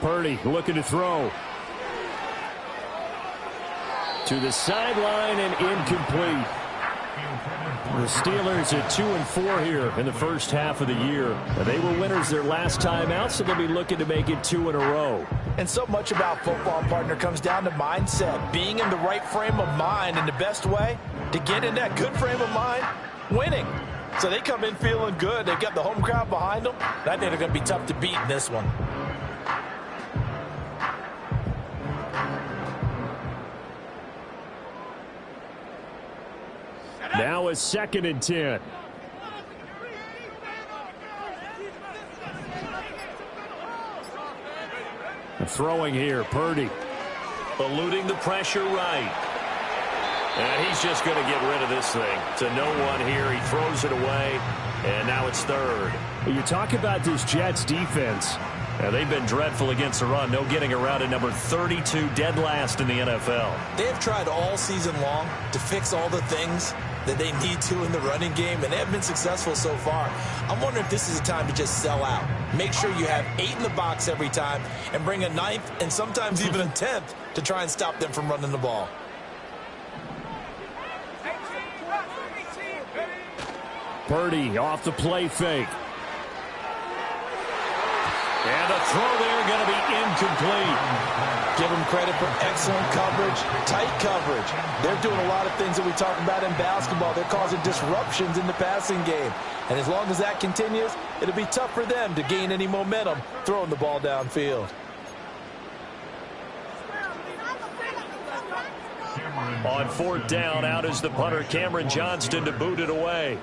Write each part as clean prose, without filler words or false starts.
Purdy looking to throw. To the sideline and incomplete. The Steelers at 2-4 here in the first half of the year. They were winners their last time out, so they'll be looking to make it 2 in a row. And so much about football, partner, comes down to mindset. Being in the right frame of mind, and the best way to get in that good frame of mind, winning. So they come in feeling good. They've got the home crowd behind them. I think they're going to be tough to beat in this one. Now a 2nd and 10. Throwing here, Purdy. Eluding the pressure right. And he's just going to get rid of this thing. To no one here. He throws it away. And now it's 3rd. You talk about this Jets defense. They've been dreadful against the run. No getting around at number 32, dead last in the NFL. They have tried all season long to fix all the things that they need to in the running game, and they have been successful so far. I'm wondering if this is a time to just sell out. Make sure you have 8 in the box every time and bring a 9th and sometimes even a 10th to try and stop them from running the ball. Purdy off the play fake. And the throw there going to be incomplete. Give them credit for excellent coverage, tight coverage. They're doing a lot of things that we talk about in basketball. They're causing disruptions in the passing game. And as long as that continues, it'll be tough for them to gain any momentum throwing the ball downfield. On 4th down, out is the punter, Cameron Johnston, to boot it away.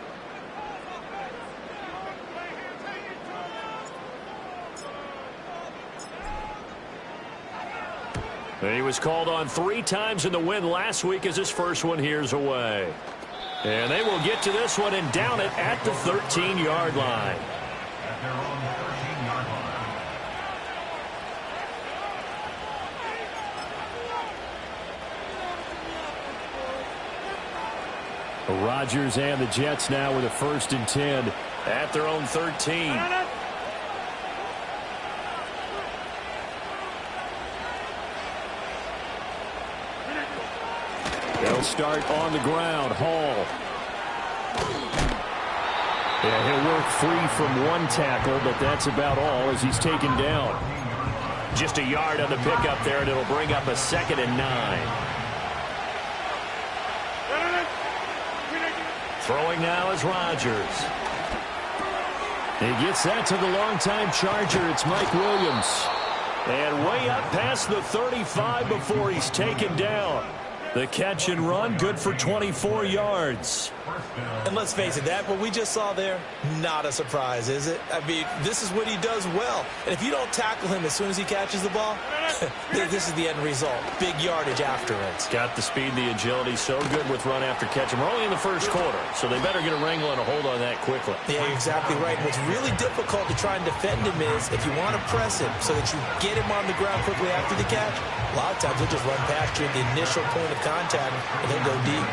He was called on 3 times in the win last week as his first one here's away. And they will get to this one and down it at the 13-yard line. Rodgers and the Jets now with a 1st and 10 at their own 13. They'll start on the ground. Hall. Yeah, he'll work free from 1 tackle, but that's about all as he's taken down. Just a yard on the pickup there, and it'll bring up a 2nd and 9. Throwing now is Rodgers. He gets that to the longtime Charger. It's Mike Williams. And way up past the 35 before he's taken down. The catch and run, good for 24 yards. And let's face it, that what we just saw there, not a surprise, is it? I mean, this is what he does well. And if you don't tackle him as soon as he catches the ball, this is the end result. Big yardage afterwards. Got the speed, the agility, so good with run after catch. And we're only in the first quarter, so they better get a wrangle and a hold on that quickly. Yeah, you're exactly right. What's really difficult to try and defend him is if you want to press him so that you get him on the ground quickly after the catch, a lot of times he'll just run past you at the initial point of contact and he'll go deep.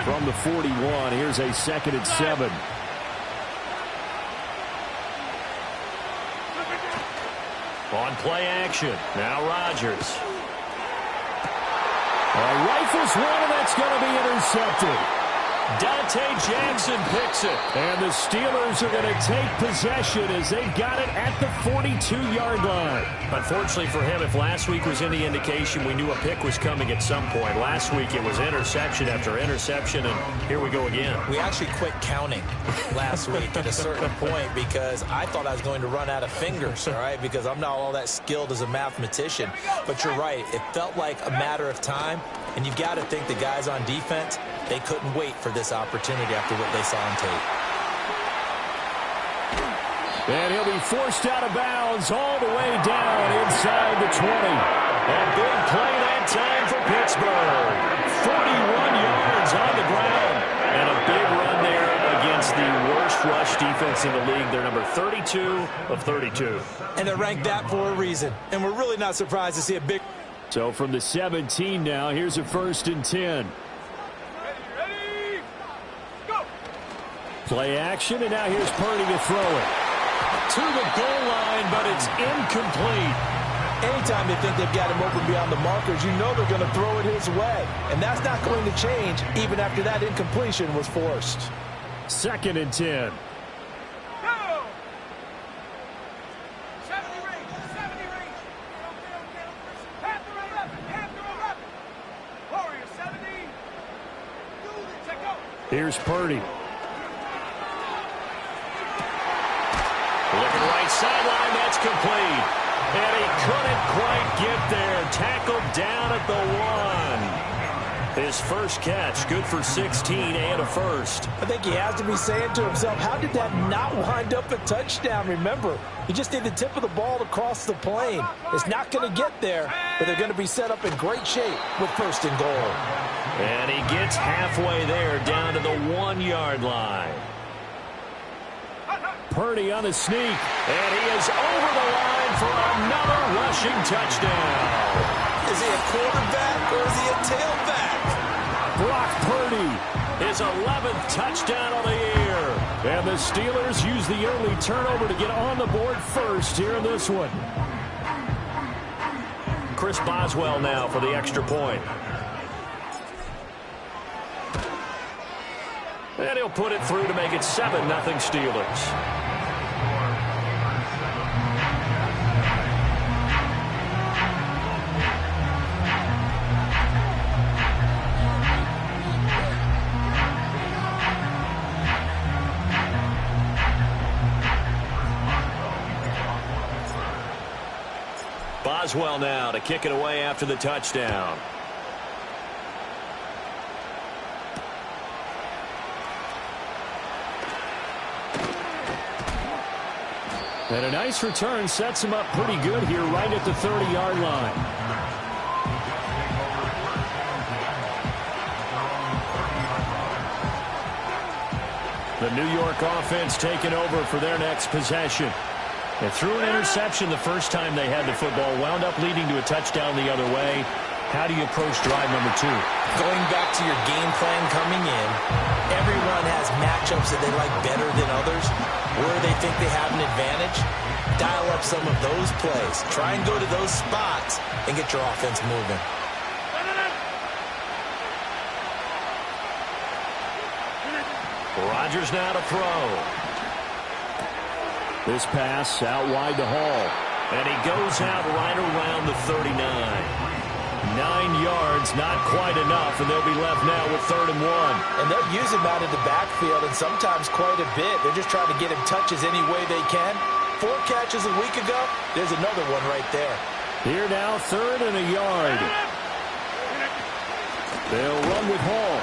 From the 41, here's a 2nd and 7. On play action, now Rodgers. Rifles one, and that's going to be intercepted. Dante Jackson picks it. And the Steelers are going to take possession as they got it at the 42-yard line. Unfortunately for him, if last week was any indication, we knew a pick was coming at some point. Last week it was interception after interception, and here we go again. We actually quit counting last week at a certain point because I thought I was going to run out of fingers, all right, because I'm not all that skilled as a mathematician. But you're right. It felt like a matter of time, and you've got to think the guys on defense, they couldn't wait for this opportunity after what they saw on tape. And he'll be forced out of bounds all the way down inside the 20. A big play that time for Pittsburgh. 41 yards on the ground. And a big run there against the worst rush defense in the league. They're number 32 of 32. And they're ranked that for a reason. And we're really not surprised to see a big... So from the 17 now, here's a 1st and 10. Play action, and now here's Purdy to throw it. To the goal line, but it's incomplete. Anytime they think they've got him open beyond the markers, you know they're going to throw it his way. And that's not going to change even after that incompletion was forced. 2nd and 10. Here's Purdy. Looking right sideline, that's complete. And he couldn't quite get there. Tackled down at the 1. His first catch, good for 16 and a first. I think he has to be saying to himself, how did that not wind up a touchdown? Remember, you just need the tip of the ball to cross the plane. It's not going to get there, but they're going to be set up in great shape with 1st and goal. And he gets halfway there, down to the 1-yard line. Purdy on the sneak, and he is over the line for another rushing touchdown. Is he a quarterback or is he a tailback? Brock Purdy, his 11th touchdown of the year. And the Steelers use the early turnover to get on the board first here in this one. Chris Boswell now for the extra point. And he'll put it through to make it 7-0 Steelers. Boswell now to kick it away after the touchdown. And a nice return sets him up pretty good here right at the 30-yard line. The New York offense taking over for their next possession. They threw an interception the first time they had the football, wound up leading to a touchdown the other way. How do you approach drive number 2? Going back to your game plan coming in, everyone has matchups that they like better than others. Where they think they have an advantage, dial up some of those plays. Try and go to those spots and get your offense moving. Rodgers now to throw. This pass out wide to Hall. And he goes out right around the 39. 9 yards, not quite enough, and they'll be left now with 3rd and 1. And they'll use him out of the backfield, and sometimes quite a bit. They're just trying to get him touches any way they can. 4 catches a week ago, there's another one right there. Here now, 3rd and a yard. They'll run with Hall.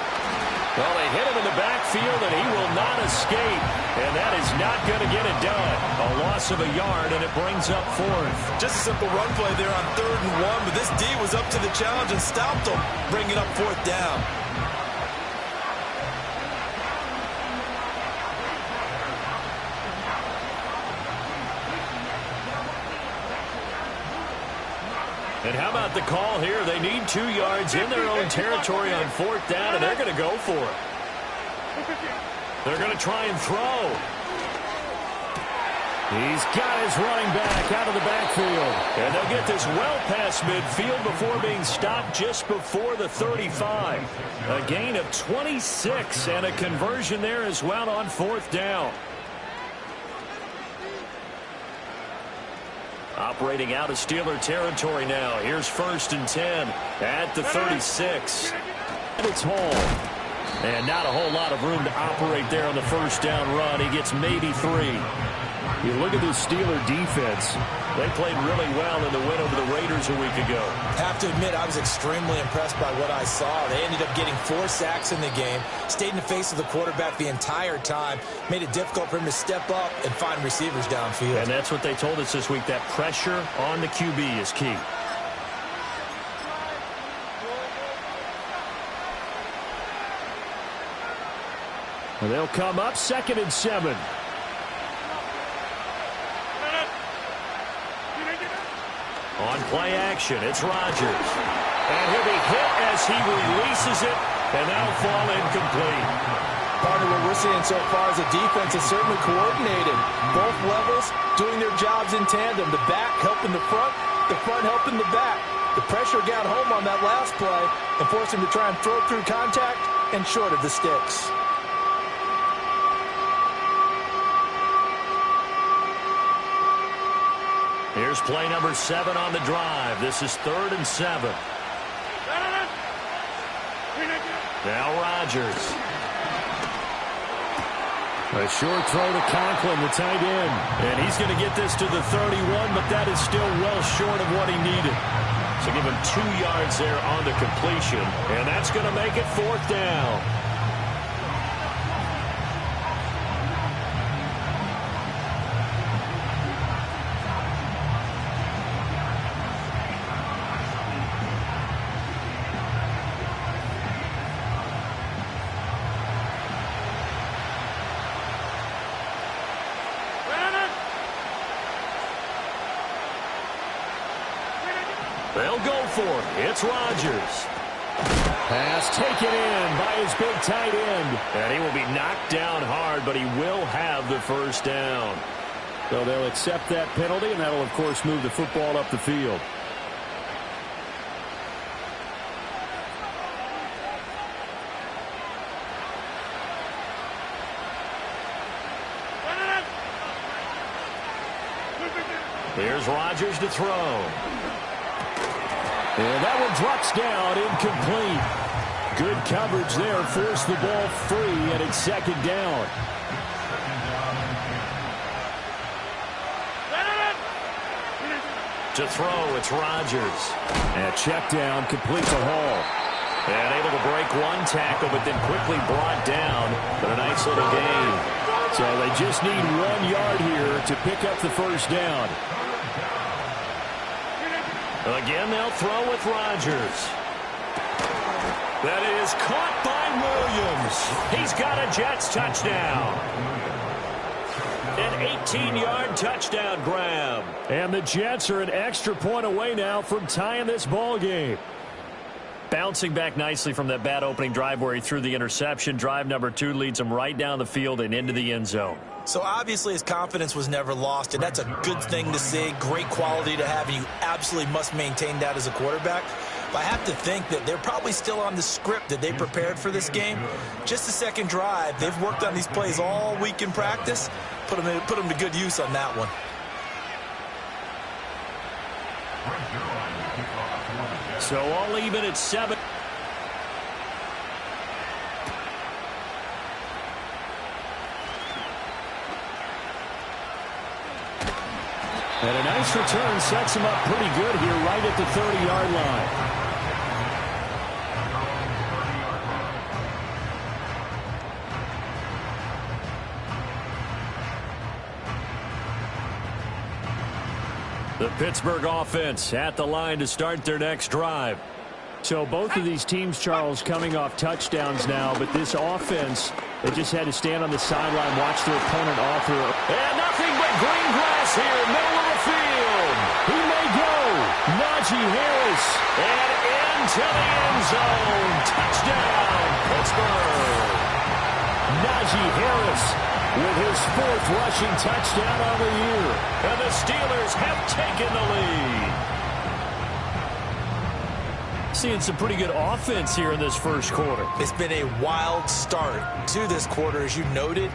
Well, they hit him in the backfield, and he will not escape. And that is not going to get it done. A loss of a yard, and it brings up 4th. Just a simple run play there on 3rd and 1, but this D was up to the challenge and stopped him, bringing up 4th down. And how about the call here? They need 2 yards in their own territory on 4th down, and they're going to go for it. They're going to try and throw. He's got his running back out of the backfield. And they'll get this well past midfield before being stopped just before the 35. A gain of 26 and a conversion there as well on 4th down. Operating out of Steeler territory now. Here's 1st and 10 at the 36. It's Hall. And not a whole lot of room to operate there on the 1st down run. He gets maybe 3. You look at this Steeler defense. They played really well in the win over the Raiders a week ago. Have to admit, I was extremely impressed by what I saw. They ended up getting 4 sacks in the game, stayed in the face of the quarterback the entire time, made it difficult for him to step up and find receivers downfield. And that's what they told us this week, that pressure on the QB is key. And they'll come up 2nd and 7. On play action, it's Rodgers. And he'll be hit as he releases it, and that'll fall incomplete. Partner, what we're seeing so far is the defense is certainly coordinated. Both levels doing their jobs in tandem. The back helping the front helping the back. The pressure got home on that last play and forced him to try and throw through contact and short of the sticks. Here's play number 7 on the drive. This is 3rd and 7. Now Rodgers. A short throw to Conklin, the tight end. And he's going to get this to the 31, but that is still well short of what he needed. So give him 2 yards there on the completion. And that's going to make it 4th down. They'll go for it. It's Rodgers. Pass taken in by his big tight end. And he will be knocked down hard, but he will have the first down. So they'll accept that penalty, and that'll, of course, move the football up the field. Here's Rodgers to throw. And that one drops down, incomplete. Good coverage there, forced the ball free, and it's 2nd down. To throw, it's Rodgers. And check down, complete to Hall. And able to break one tackle, but then quickly brought down. But a nice little gain. So they just need 1 yard here to pick up the first down. Again, they'll throw with Rodgers. That is caught by Williams. He's got a Jets touchdown. An 18-yard touchdown grab. And the Jets are an extra point away now from tying this ball game. Bouncing back nicely from that bad opening drive where he threw the interception. Drive number 2 leads him right down the field and into the end zone. So obviously his confidence was never lost, and that's a good thing to see. Great quality to have, and you absolutely must maintain that as a quarterback. But I have to think that they're probably still on the script that they prepared for this game. Just the second drive. They've worked on these plays all week in practice. Put them to good use on that one. So all even at 7. And a nice return sets him up pretty good here right at the 30-yard line. The Pittsburgh offense at the line to start their next drive. So both of these teams, Charles, coming off touchdowns now, but this offense, they just had to stand on the sideline, watch their opponent offer. And nothing but green grass here, middle of the field. He may go. Najee Harris. And into the end zone. Touchdown, Pittsburgh. Najee Harris with his 4th rushing touchdown on the year. And the Steelers have taken the lead. Seeing some pretty good offense here in this first quarter. It's been a wild start to this quarter, as you noted.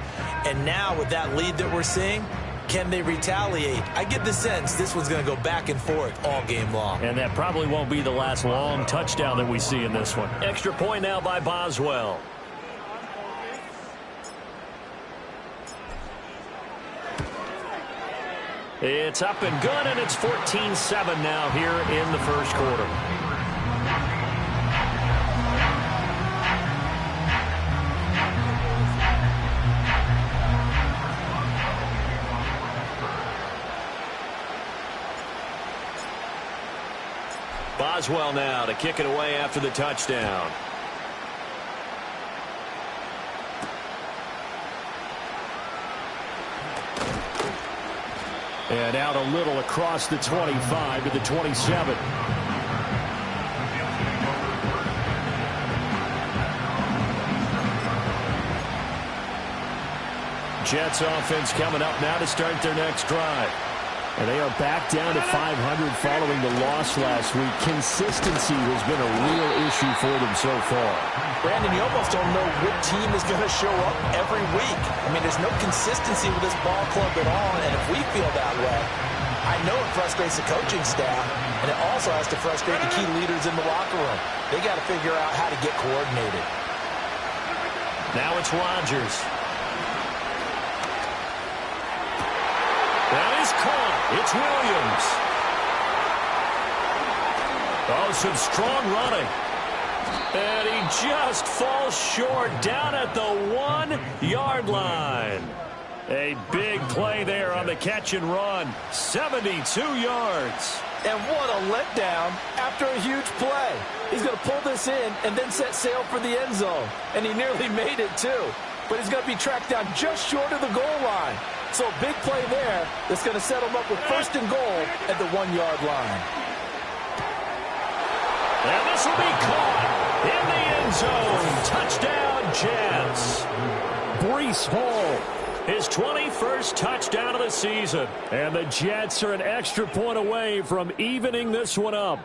And now with that lead that we're seeing, can they retaliate? I get the sense this one's going to go back and forth all game long. And that probably won't be the last long touchdown that we see in this one. Extra point now by Boswell. It's up and good, and it's 14-7 now here in the first quarter. Boswell now to kick it away after the touchdown. And out a little across the 25 to the 27. Jets offense coming up now to start their next drive. And they are back down to 500 following the loss last week. Consistency has been a real issue for them so far. Brandon, you almost don't know what team is going to show up every week. I mean, there's no consistency with this ball club at all, and if we feel that way, I know it frustrates the coaching staff, and it also has to frustrate the key leaders in the locker room. They got to figure out how to get coordinated. Now it's Rodgers. That is caught. It's Williams. Oh, some strong running. And he just falls short down at the 1-yard line. A big play there on the catch and run. 72 yards. And what a letdown after a huge play. He's going to pull this in and then set sail for the end zone. And he nearly made it, too. But he's going to be tracked down just short of the goal line. So a big play there that's going to set him up with first and goal at the 1-yard line. And this will be caught in the end zone. Touchdown, Jets. Breece Hall, his 21st touchdown of the season. And the Jets are an extra point away from evening this one up.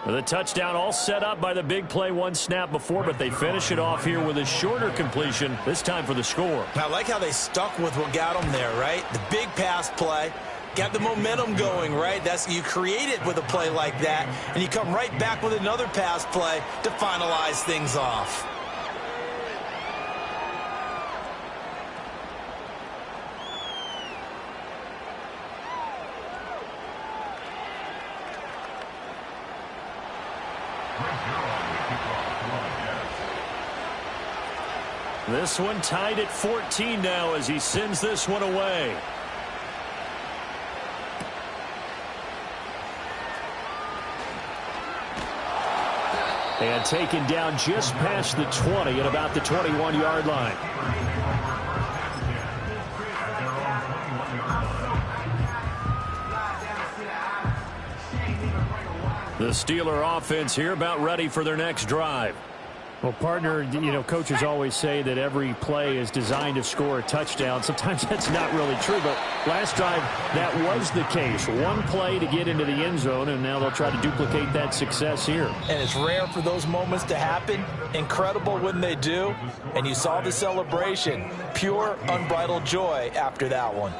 The touchdown all set up by the big play one snap before, but they finish it off here with a shorter completion, this time for the score. I like how they stuck with what got them there, right? The big pass play, got the momentum going, right? You create it with a play like that, and you come right back with another pass play to finalize things off. This one tied at 14 now as he sends this one away. And taken down just past the 20 at about the 21-yard line. The Steeler offense here about ready for their next drive. Well, partner, you know, coaches always say that every play is designed to score a touchdown. Sometimes that's not really true, but last drive, that was the case. One play to get into the end zone, and now they'll try to duplicate that success here. And it's rare for those moments to happen. Incredible when they do. And you saw the celebration. Pure, unbridled joy after that one.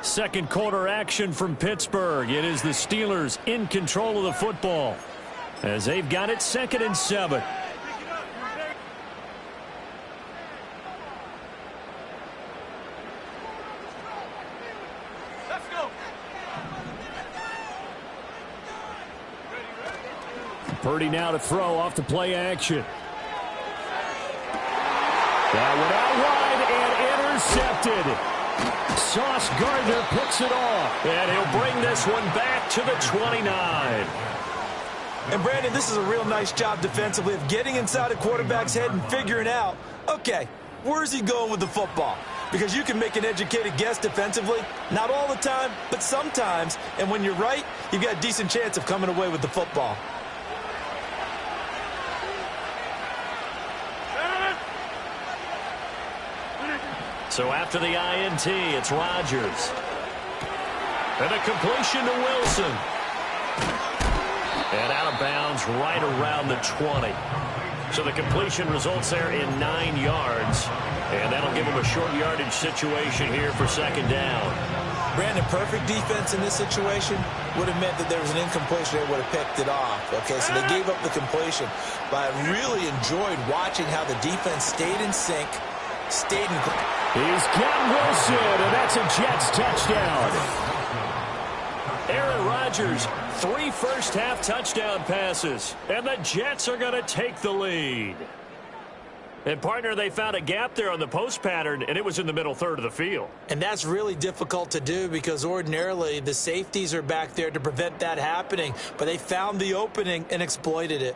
Second quarter action from Pittsburgh. It is the Steelers in control of the football as they've got it 2nd and 7. Purdy now to throw off the play action. That went out wide and intercepted. Sauce Gardner picks it off. And he'll bring this one back to the 29. And Brandon, this is a real nice job defensively of getting inside a quarterback's head and figuring out, okay, where's he going with the football? Because you can make an educated guess defensively. Not all the time, but sometimes. And when you're right, you've got a decent chance of coming away with the football. So after the INT, it's Rodgers. And a completion to Wilson. And out of bounds right around the 20. So the completion results there in 9 yards. And that'll give them a short yardage situation here for 2nd down. Brandon, perfect defense in this situation would have meant that there was an incompletion. They would have picked it off. Okay, so they gave up the completion. But I really enjoyed watching how the defense stayed in sync, stayed in... He's got Wilson, and that's a Jets touchdown. Aaron Rodgers, 3 first-half touchdown passes, and the Jets are going to take the lead. And, partner, they found a gap there on the post pattern, and it was in the middle third of the field. And that's really difficult to do because ordinarily the safeties are back there to prevent that happening. But they found the opening and exploited it.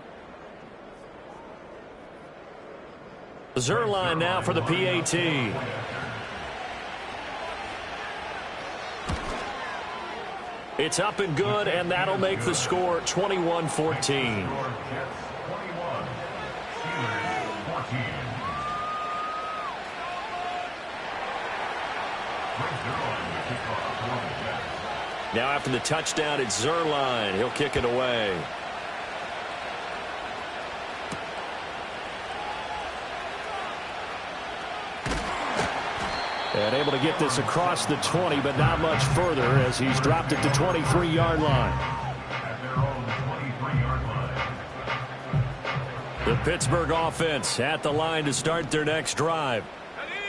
Zuerlein now for the PAT. It's up and good, and that'll make the score 21-14. Now after the touchdown, it's Zuerlein. He'll kick it away. And able to get this across the 20, but not much further as he's dropped it to 23-yard line. The Pittsburgh offense at the line to start their next drive.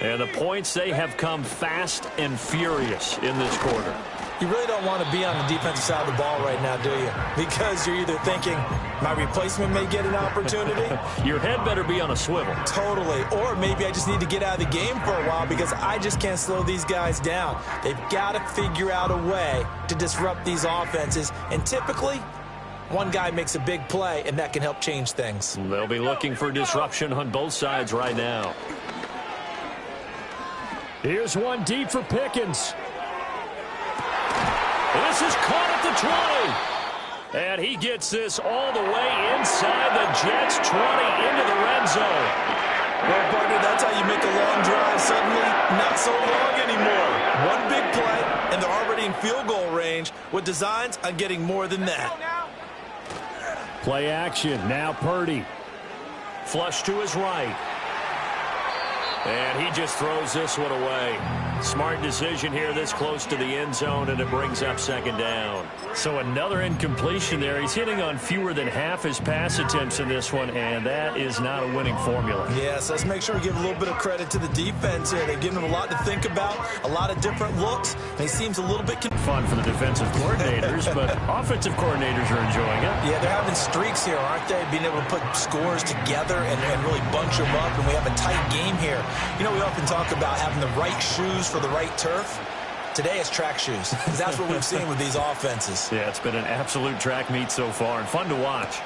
And the points, they have come fast and furious in this quarter. You really don't want to be on the defensive side of the ball right now, do you? Because you're either thinking, my replacement may get an opportunity. Your head better be on a swivel. Totally. Or maybe I just need to get out of the game for a while because I just can't slow these guys down. They've got to figure out a way to disrupt these offenses. And typically, one guy makes a big play, and that can help change things. They'll be looking for disruption on both sides right now. Here's one deep for Pickens. This is caught at the 20. And he gets this all the way inside the Jets' 20 into the red zone. Well, partner, that's how you make a long drive suddenly not so long anymore. One big play, and they're already in field goal range with designs on getting more than that. Play action. Now Purdy. Flush to his right. And he just throws this one away. Smart decision here this close to the end zone, and it brings up second down. So another incompletion there. He's hitting on fewer than half his pass attempts in this one, and that is not a winning formula. Yes, let's make sure we give a little bit of credit to the defense here. They've given him a lot to think about, a lot of different looks, and he seems a little bit fun for the defensive coordinators, but offensive coordinators are enjoying it. Yeah, they're having streaks here, aren't they? Being able to put scores together and really bunch them up, and we have a tight game here. You know, we often talk about having the right shoes for the right turf. Today it's track shoes. That's what we've seen with these offenses. Yeah, it's been an absolute track meet so far and fun to watch.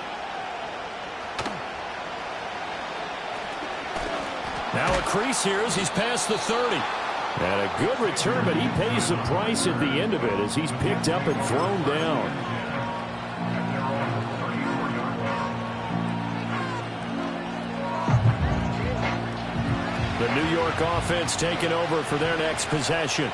Now a crease here as he's past the 30. And a good return, but he pays the price at the end of it as he's picked up and thrown down. The New York offense taking over for their next possession.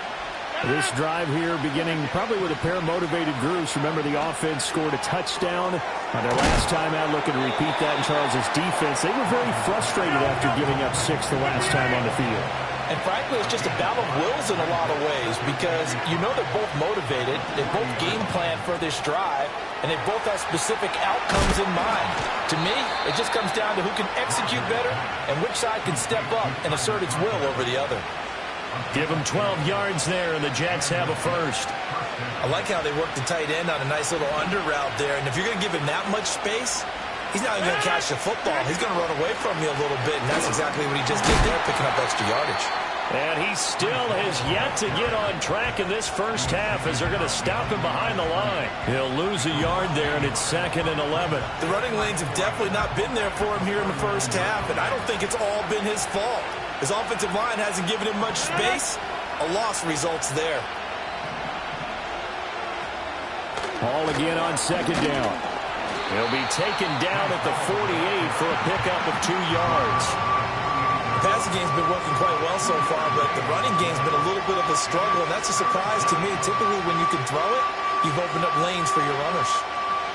This drive here beginning probably with a pair of motivated groups. Remember, the offense scored a touchdown on their last time out, looking to repeat that in Charles' defense. They were very frustrated after giving up 6 the last time on the field. And frankly, it's just a battle of wills in a lot of ways because you know they're both motivated. They both game plan for this drive, and they both have specific outcomes in mind. To me, it just comes down to who can execute better and which side can step up and assert its will over the other. Give them 12 yards there, and the Jets have a first. I like how they work the tight end on a nice little under route there, and if you're going to give him that much space, he's not even going to catch the football. He's going to run away from you a little bit, and that's exactly what he just did there, picking up extra yardage. And he still has yet to get on track in this first half as they're going to stop him behind the line. He'll lose a yard there, and it's 2nd and 11. The running lanes have definitely not been there for him here in the first half, and I don't think it's all been his fault. His offensive line hasn't given him much space. A loss results there. Hall again on second down. He'll be taken down at the 48 for a pickup of 2 yards. The passing game's been working quite well so far, but the running game's been a little bit of a struggle, and that's a surprise to me. Typically, when you can throw it, you've opened up lanes for your runners.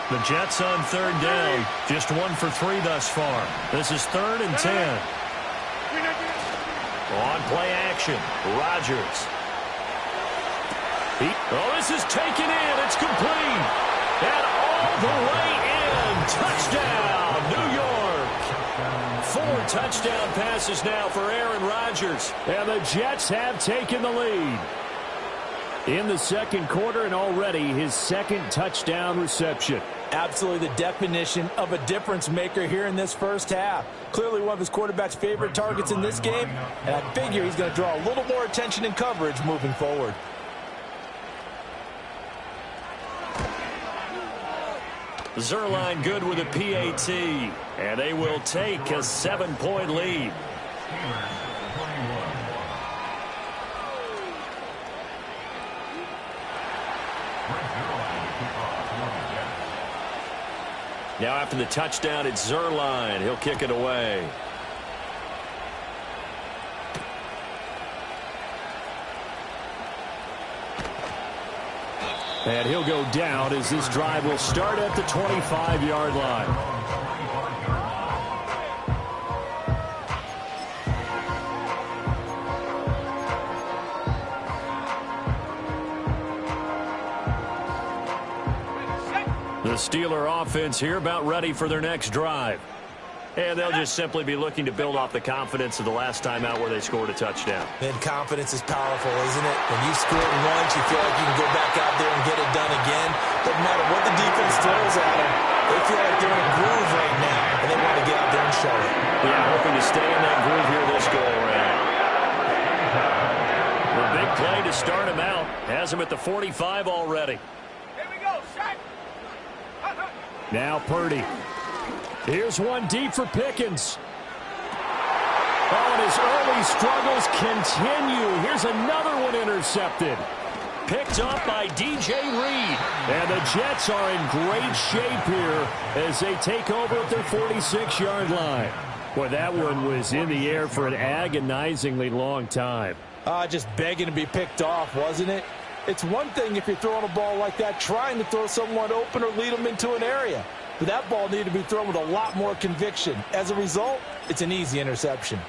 The Jets on 3rd down. Just 1 for 3 thus far. This is 3rd and 10. On play action, Rodgers. This is taken in. It's complete. And all the way in. Touchdown, New York. 4 touchdown passes now for Aaron Rodgers. And the Jets have taken the lead in the second quarter, and already his 2nd touchdown reception. Absolutely the definition of a difference maker here in this first half. Clearly one of his quarterback's favorite targets in this game, and I figure he's going to draw a little more attention and coverage moving forward. Zuerlein good with a PAT, and they will take a 7-point lead. Now after the touchdown, it's Zuerlein. He'll kick it away. And he'll go down as this drive will start at the 25-yard line. The Steeler offense here about ready for their next drive. And they'll just simply be looking to build off the confidence of the last time out where they scored a touchdown. And confidence is powerful, isn't it? When you scored once, you feel like you can go back out there and get it done again. Doesn't matter what the defense throws at them. They feel like they're in a groove right now, and they want to get out there and show it. Yeah, hoping to stay in that groove here this go-around. The big play to start him out. Has him at the 45 already. Here we go, shot. Now Purdy. Here's one deep for Pickens. Oh, and his early struggles continue. Here's another one intercepted. Picked up by DJ Reed. And the Jets are in great shape here as they take over at their 46-yard line. Boy, that one was in the air for an agonizingly long time. Just begging to be picked off, wasn't it? It's one thing if you're throwing a ball like that, trying to throw someone open or lead them into an area. But that ball needed to be thrown with a lot more conviction. As a result, it's an easy interception.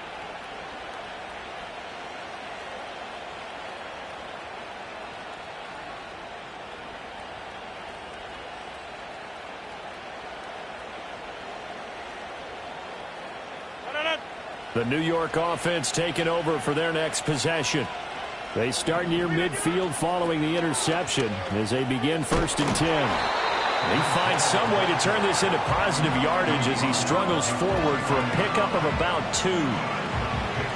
The New York offense taking over for their next possession. They start near midfield following the interception as they begin 1st and 10. He finds some way to turn this into positive yardage as he struggles forward for a pickup of about 2.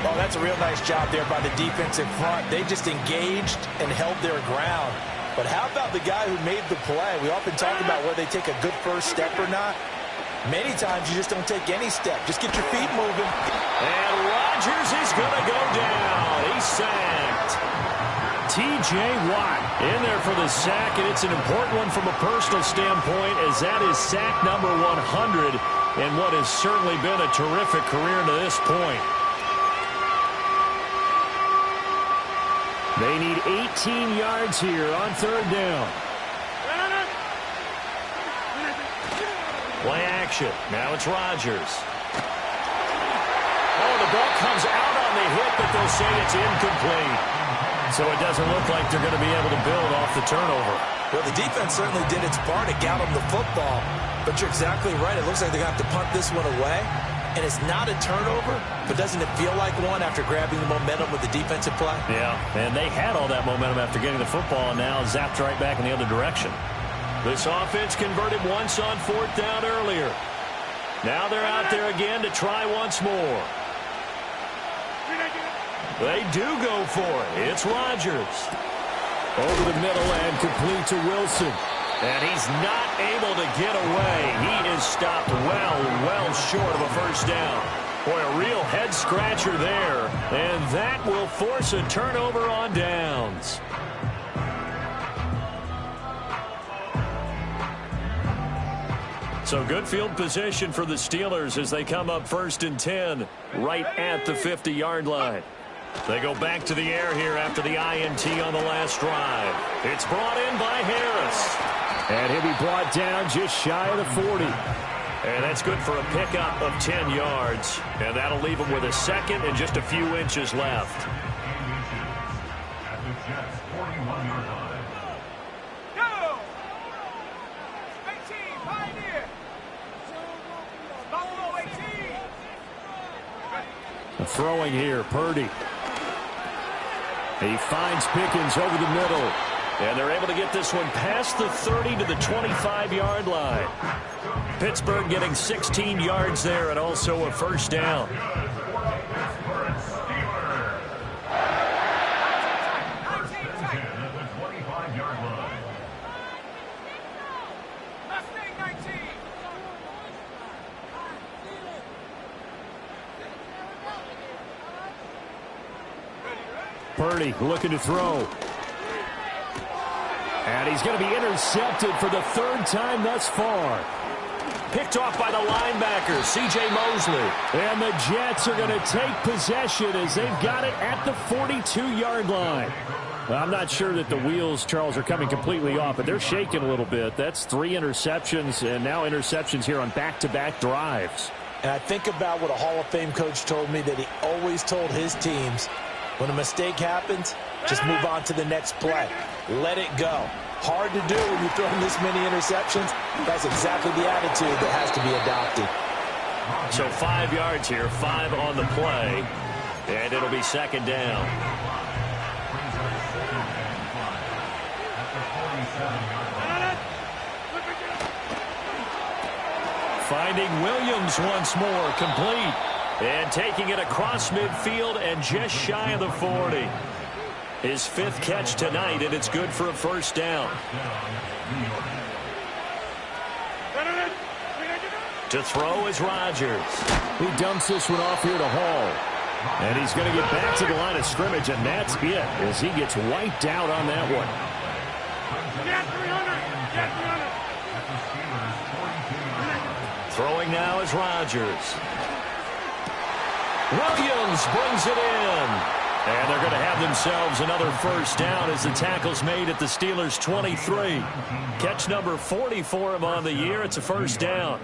Oh, that's a real nice job there by the defensive front. They just engaged and held their ground. But how about the guy who made the play? We often talk about whether they take a good first step or not. Many times you just don't take any step. Just get your feet moving. And Rodgers is going to go down. He's sacked. T.J. Watt in there for the sack, and it's an important one from a personal standpoint as that is sack number 100 and what has certainly been a terrific career to this point. They need 18 yards here on 3rd down. Play action. Now it's Rodgers. Oh, the ball comes out on the hit, but they'll say it's incomplete. So it doesn't look like they're going to be able to build off the turnover. Well, the defense certainly did its part to get them the football. But you're exactly right. It looks like they're going to have to punt this one away. And it's not a turnover, but doesn't it feel like one after grabbing the momentum with the defensive play? Yeah, and they had all that momentum after getting the football and now zapped right back in the other direction. This offense converted once on 4th down earlier. Now they're out there again to try once more. They do go for it. It's Rodgers. Over the middle and complete to Wilson. And he's not able to get away. He is stopped well short of a first down. Boy, a real head-scratcher there. And that will force a turnover on downs. So good field position for the Steelers as they come up 1st and 10 right at the 50-yard line. They go back to the air here after the INT on the last drive. It's brought in by Harris. And he'll be brought down just shy of the 40. And that's good for a pickup of 10 yards. And that'll leave him with a second and just a few inches left. Throwing here, Purdy. He finds Pickens over the middle. And they're able to get this one past the 30 to the 25-yard line. Pittsburgh getting 16 yards there and also a first down. Purdy looking to throw. And he's going to be intercepted for the 3rd time thus far. Picked off by the linebacker, C.J. Mosley. And the Jets are going to take possession as they've got it at the 42-yard line. Well, I'm not sure that the wheels, Charles, are coming completely off, but they're shaking a little bit. That's 3 interceptions, and now interceptions here on back-to-back drives. And I think about what a Hall of Fame coach told me that he always told his teams, when a mistake happens, just move on to the next play. Let it go. Hard to do when you're throwing this many interceptions. That's exactly the attitude that has to be adopted. So 5 yards here, 5 on the play, and it'll be second down. Finding Williams once more, complete. And taking it across midfield and just shy of the 40. His 5th catch tonight, and it's good for a first down. To throw is Rodgers. He dumps this one off here to Hall. And he's going to get back to the line of scrimmage, and that's it as he gets wiped out on that one. Throwing now is Rodgers. Williams brings it in. And they're going to have themselves another first down as the tackle's made at the Steelers' 23. Catch number 40 for him on the year. It's a first down.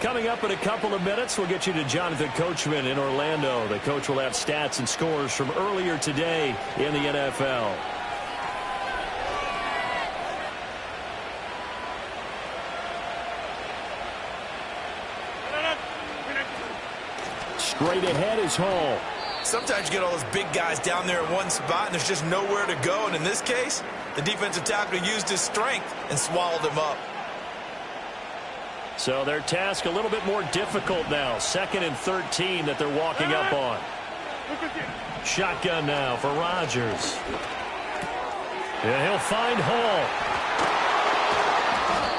Coming up in a couple of minutes, we'll get you to Jonathan Coachman in Orlando. The coach will have stats and scores from earlier today in the NFL. Straight ahead is Hall. Sometimes you get all those big guys down there in one spot, and there's just nowhere to go. And in this case, the defensive tackle used his strength and swallowed him up. So their task a little bit more difficult now. 2nd and 13 that they're walking up on. Shotgun now for Rodgers. And he'll find Hall.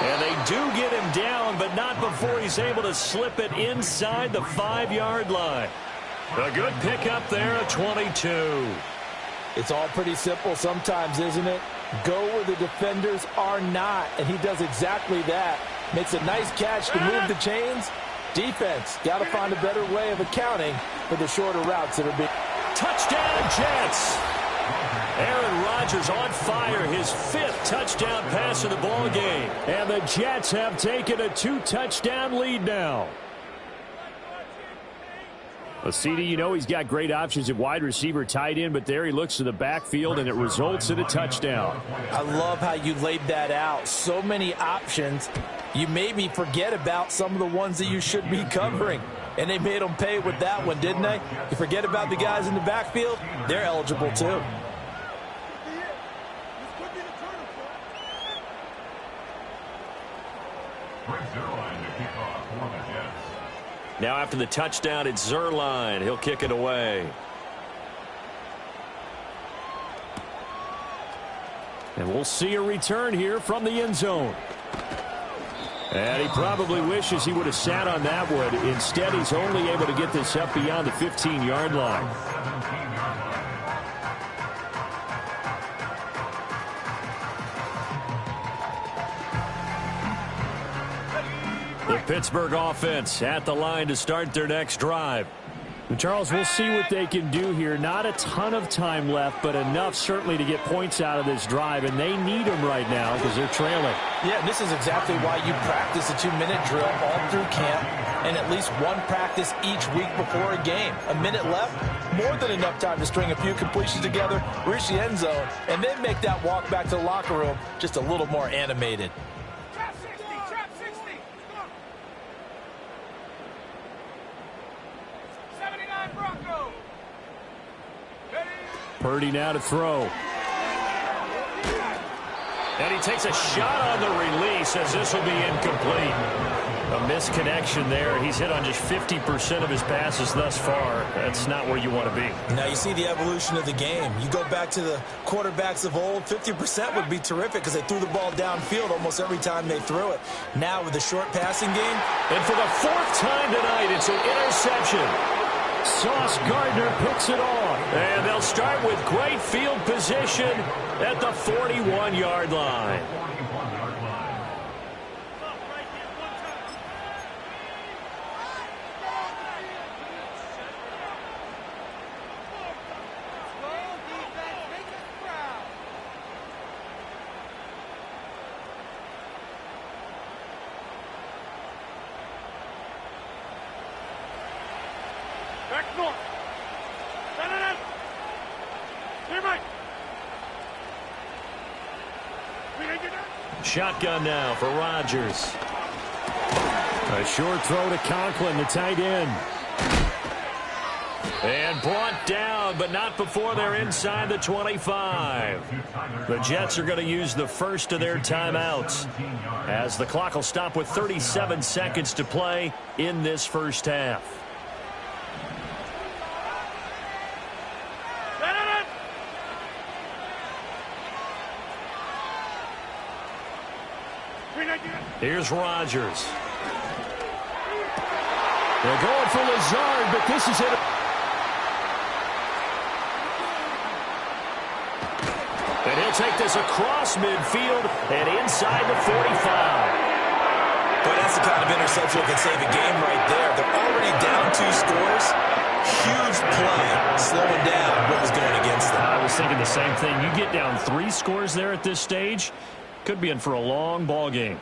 And they do get him down, but not before he's able to slip it inside the 5-yard line. A good pickup there at 22. It's all pretty simple sometimes, isn't it? Go where the defenders are not, and he does exactly that. Makes a nice catch to move the chains. Defense, got to find a better way of accounting for the shorter routes that are being... Touchdown, Jets! Aaron Rodgers on fire, his 5th touchdown pass of the ball game. And the Jets have taken a 2-touchdown lead now. Well, CD, you know he's got great options at wide receiver, tight end, but there he looks to the backfield, and it results in a touchdown. I love how you laid that out. So many options. You made me forget about some of the ones that you should be covering. And they made them pay with that one, didn't they? You forget about the guys in the backfield, they're eligible too. Now after the touchdown, it's Zuerlein. He'll kick it away. And we'll see a return here from the end zone. And he probably wishes he would have sat on that one. Instead, he's only able to get this up beyond the 15-yard line. The Pittsburgh offense at the line to start their next drive. And Charles, we'll see what they can do here. Not a ton of time left, but enough certainly to get points out of this drive, and they need them right now because they're trailing. Yeah, this is exactly why you practice a 2-minute drill all through camp and at least one practice each week before a game. A minute left, more than enough time to string a few completions together, reach the end zone, and then make that walk back to the locker room just a little more animated. Purdy now to throw. And he takes a shot on the release as this will be incomplete. A misconnection there. He's hit on just 50% of his passes thus far. That's not where you want to be. Now you see the evolution of the game. You go back to the quarterbacks of old, 50% would be terrific because they threw the ball downfield almost every time they threw it. Now with the short passing game. And for the fourth time tonight, it's an interception. Sauce Gardner picks it off. And they'll start with great field position at the 41-yard line. Shotgun now for Rodgers. A short throw to Conklin, the tight end. And brought down, but not before they're inside the 25. The Jets are going to use the first of their timeouts, as the clock will stop with 37 seconds to play in this first half. Here's Rodgers. They're going for Lazard, but this is it. And he'll take this across midfield and inside the 45. But that's the kind of interception that can save a game right there. They're already down 2 scores. Huge play, slowing down what was going against them. I was thinking the same thing. You get down 3 scores there at this stage, could be in for a long ball game.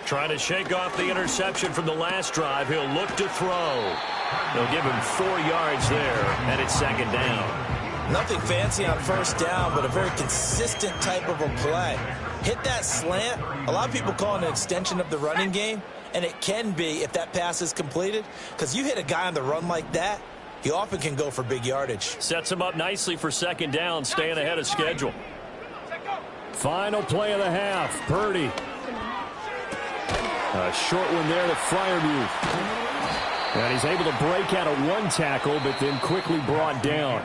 Trying to shake off the interception from the last drive. He'll look to throw. They'll give him 4 yards there, and it's second down. Nothing fancy on first down, but a very consistent type of a play. Hit that slant. A lot of people call it an extension of the running game, and it can be if that pass is completed, because you hit a guy on the run like that, he often can go for big yardage. Sets him up nicely for second down, staying ahead of schedule. Final play of the half, Purdy. A short one there to Freiermuth. And he's able to break out of 1 tackle, but then quickly brought down.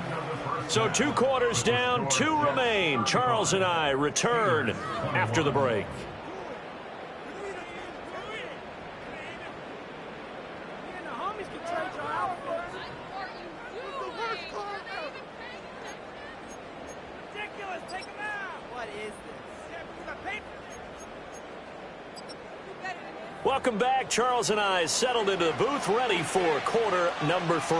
So 2 quarters down, 2 remain. Charles and I return after the break. Welcome back. Charles and I settled into the booth, ready for quarter number 3.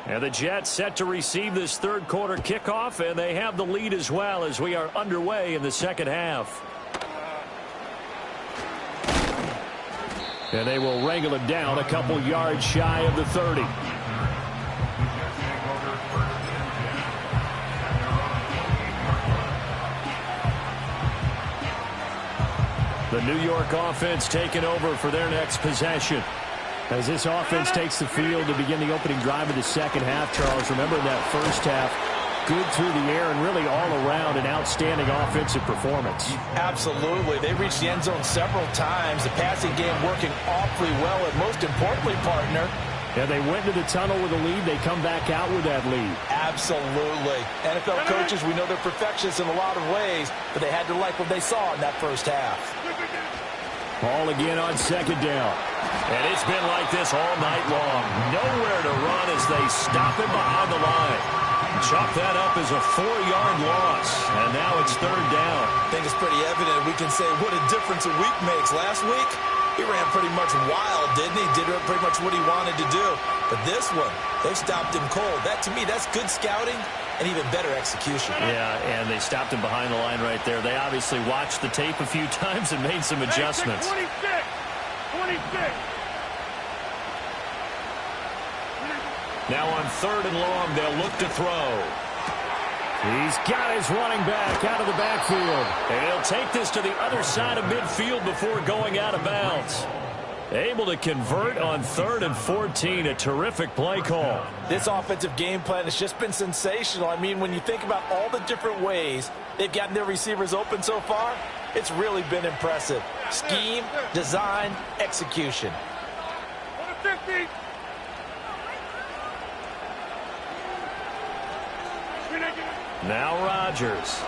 And the Jets set to receive this third quarter kickoff, and they have the lead as well as we are underway in the second half. And they will wrangle it down a couple yards shy of the 30. The New York offense taking over for their next possession. As this offense takes the field to begin the opening drive of the second half, Charles, remember in that first half, good through the air and really all around an outstanding offensive performance. Absolutely. They reached the end zone several times. The passing game working awfully well, and most importantly, partner, yeah, they went to the tunnel with a lead. They come back out with that lead. Absolutely. NFL coaches, we know they're perfectionists in a lot of ways, but they had to like what they saw in that first half. Ball again on second down. And it's been like this all night long. Nowhere to run as they stop him behind the line. Chalk that up as a 4-yard loss. And now it's third down. I think it's pretty evident. We can say what a difference a week makes. Last week, he ran pretty much wild, didn't he? Did pretty much what he wanted to do. But this one, they stopped him cold. That, to me, that's good scouting and even better execution. Yeah, and they stopped him behind the line right there. They obviously watched the tape a few times and made some adjustments. 26. Now on 3rd and long, they'll look to throw. He's got his running back out of the backfield. And he'll take this to the other side of midfield before going out of bounds. Able to convert on 3rd and 14. A terrific play call. This offensive game plan has just been sensational. I mean, when you think about all the different ways they've gotten their receivers open so far, it's really been impressive. Scheme, design, execution. 50. Now Rodgers.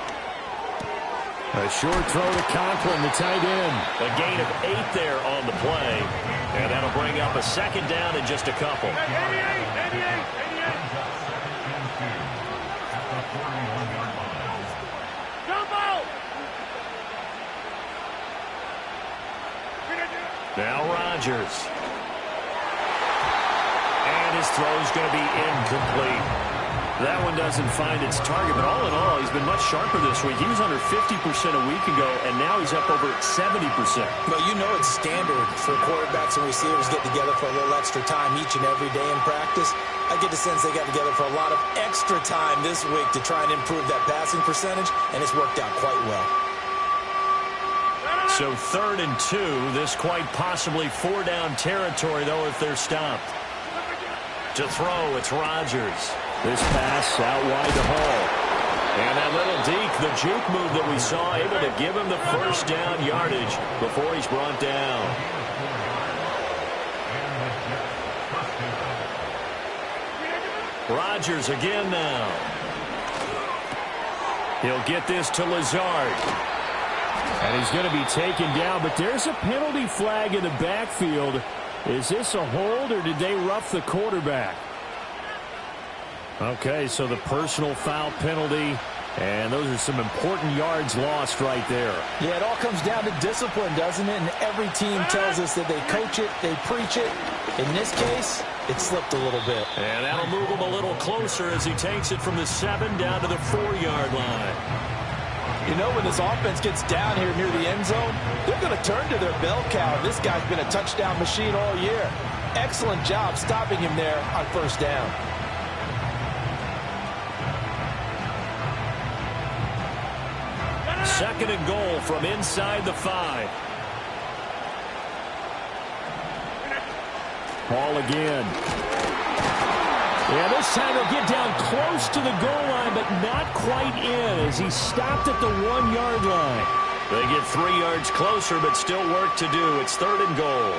A short throw to Conklin, the tight end. A gain of 8 there on the play. And that'll bring up a 2nd down in just a couple. 88. Now Rodgers. And his throw's going to be incomplete. That one doesn't find its target, but all in all, he's been much sharper this week. He was under 50% a week ago, and now he's up over 70%. Well, you know it's standard for quarterbacks and receivers get together for a little extra time each and every day in practice. I get the sense they got together for a lot of extra time this week to try and improve that passing percentage, and it's worked out quite well. So 3rd and 2, this quite possibly 4-down territory, though, if they're stopped. To throw, it's Rodgers. This pass out wide to Hall. And that little deke, the juke move that we saw, able to give him the 1st down yardage before he's brought down. Rodgers again now. He'll get this to Lazard. And he's going to be taken down, but there's a penalty flag in the backfield. Is this a hold, or did they rough the quarterback? Okay, so the personal foul penalty, and those are some important yards lost right there. Yeah, it all comes down to discipline, doesn't it? And every team tells us that they coach it, they preach it. In this case, it slipped a little bit. And that'll move him a little closer as he takes it from the 7 down to the 4-yard line. You know, when this offense gets down here near the end zone, they're going to turn to their bell cow. This guy's been a touchdown machine all year. Excellent job stopping him there on 1st down. Second and goal from inside the 5. Ball again. Yeah, this time he'll get down close to the goal line, but not quite in as he stopped at the 1-yard line. They get 3 yards closer, but still work to do. It's 3rd and goal.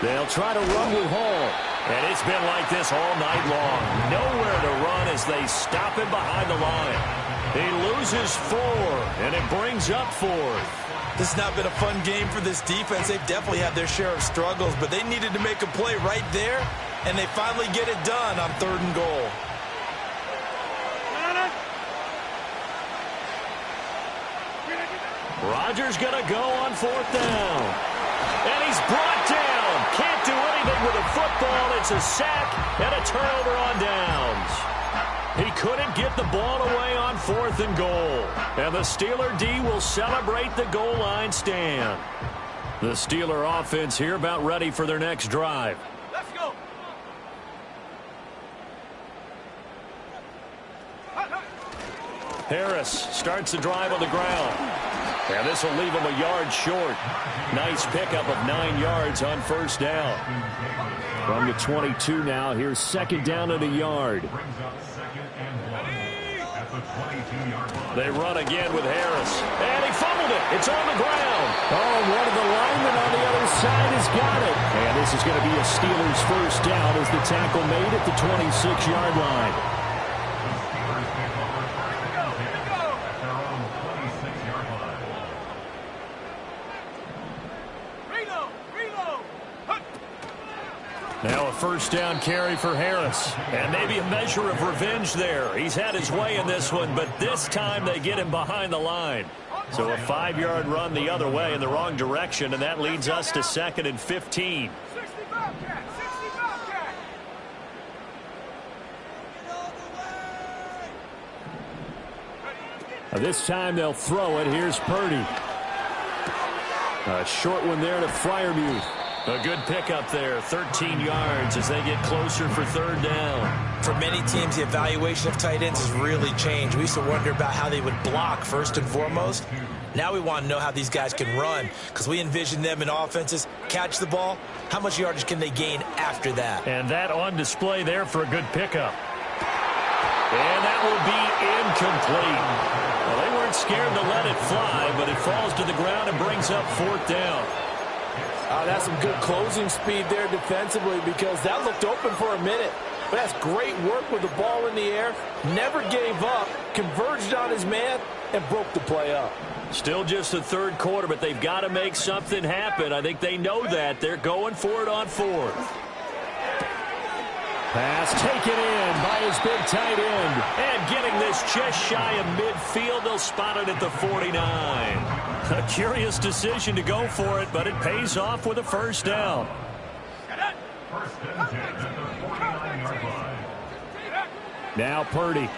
They'll try to run with Hall. And it's been like this all night long. Nowhere to run as they stop him behind the line. He loses 4, and it brings up 4th. This has not been a fun game for this defense. They've definitely had their share of struggles, but they needed to make a play right there, and they finally get it done on 3rd and goal. Rodgers going to go on 4th down. And he's brought down. Can't do anything with a football. It's a sack and a turnover on downs. He couldn't get the ball away on 4th and goal. And the Steeler D will celebrate the goal line stand. The Steeler offense here about ready for their next drive. Let's go. Harris starts the drive on the ground. And this will leave him a yard short. Nice pickup of 9 yards on 1st down. From the 22 now, here's 2nd down at a yard. They run again with Harris. And he fumbled it. It's on the ground. Oh, one of the linemen on the other side has got it. And this is going to be a Steelers 1st down as the tackle made at the 26-yard line. Now a 1st down carry for Harris. And maybe a measure of revenge there. He's had his way in this one, but this time they get him behind the line. So a 5-yard run the other way in the wrong direction, and that leads us to 2nd and 15. This time they'll throw it. Here's Purdy. A short one there to Freiermuth. A good pickup there, 13 yards as they get closer for 3rd down. For many teams, the evaluation of tight ends has really changed. We used to wonder about how they would block first and foremost. Now we want to know how these guys can run, because we envision them in offenses catch the ball. How much yardage can they gain after that? And that on display there for a good pickup. And that will be incomplete. Well, they weren't scared to let it fly, but it falls to the ground and brings up 4th down. That's some good closing speed there defensively, because that looked open for a minute. But that's great work with the ball in the air. Never gave up, converged on his man, and broke the play up. Still just the 3rd quarter, but they've got to make something happen. I think they know that. They're going for it on 4th. Pass taken in by his big tight end. And getting this just shy of midfield, they'll spot it at the 49. A curious decision to go for it, but it pays off with a 1st down. Now Purdy.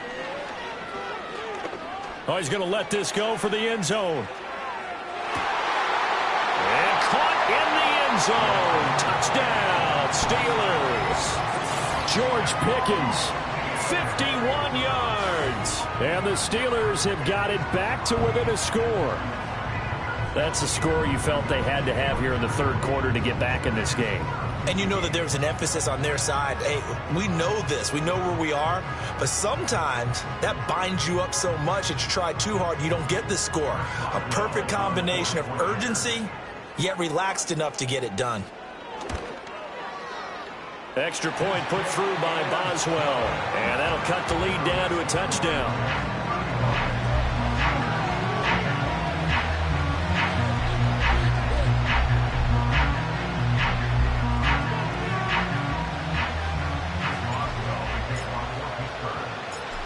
Oh, he's going to let this go for the end zone. And caught in the end zone. Touchdown, Steelers. George Pickens, 51 yards. And the Steelers have got it back to within a score. That's a score you felt they had to have here in the 3rd quarter to get back in this game. And you know that there's an emphasis on their side. Hey, we know this. We know where we are. But sometimes that binds you up so much that you try too hard, you don't get the score. A perfect combination of urgency, yet relaxed enough to get it done. Extra point put through by Boswell. And that'll cut the lead down to a touchdown.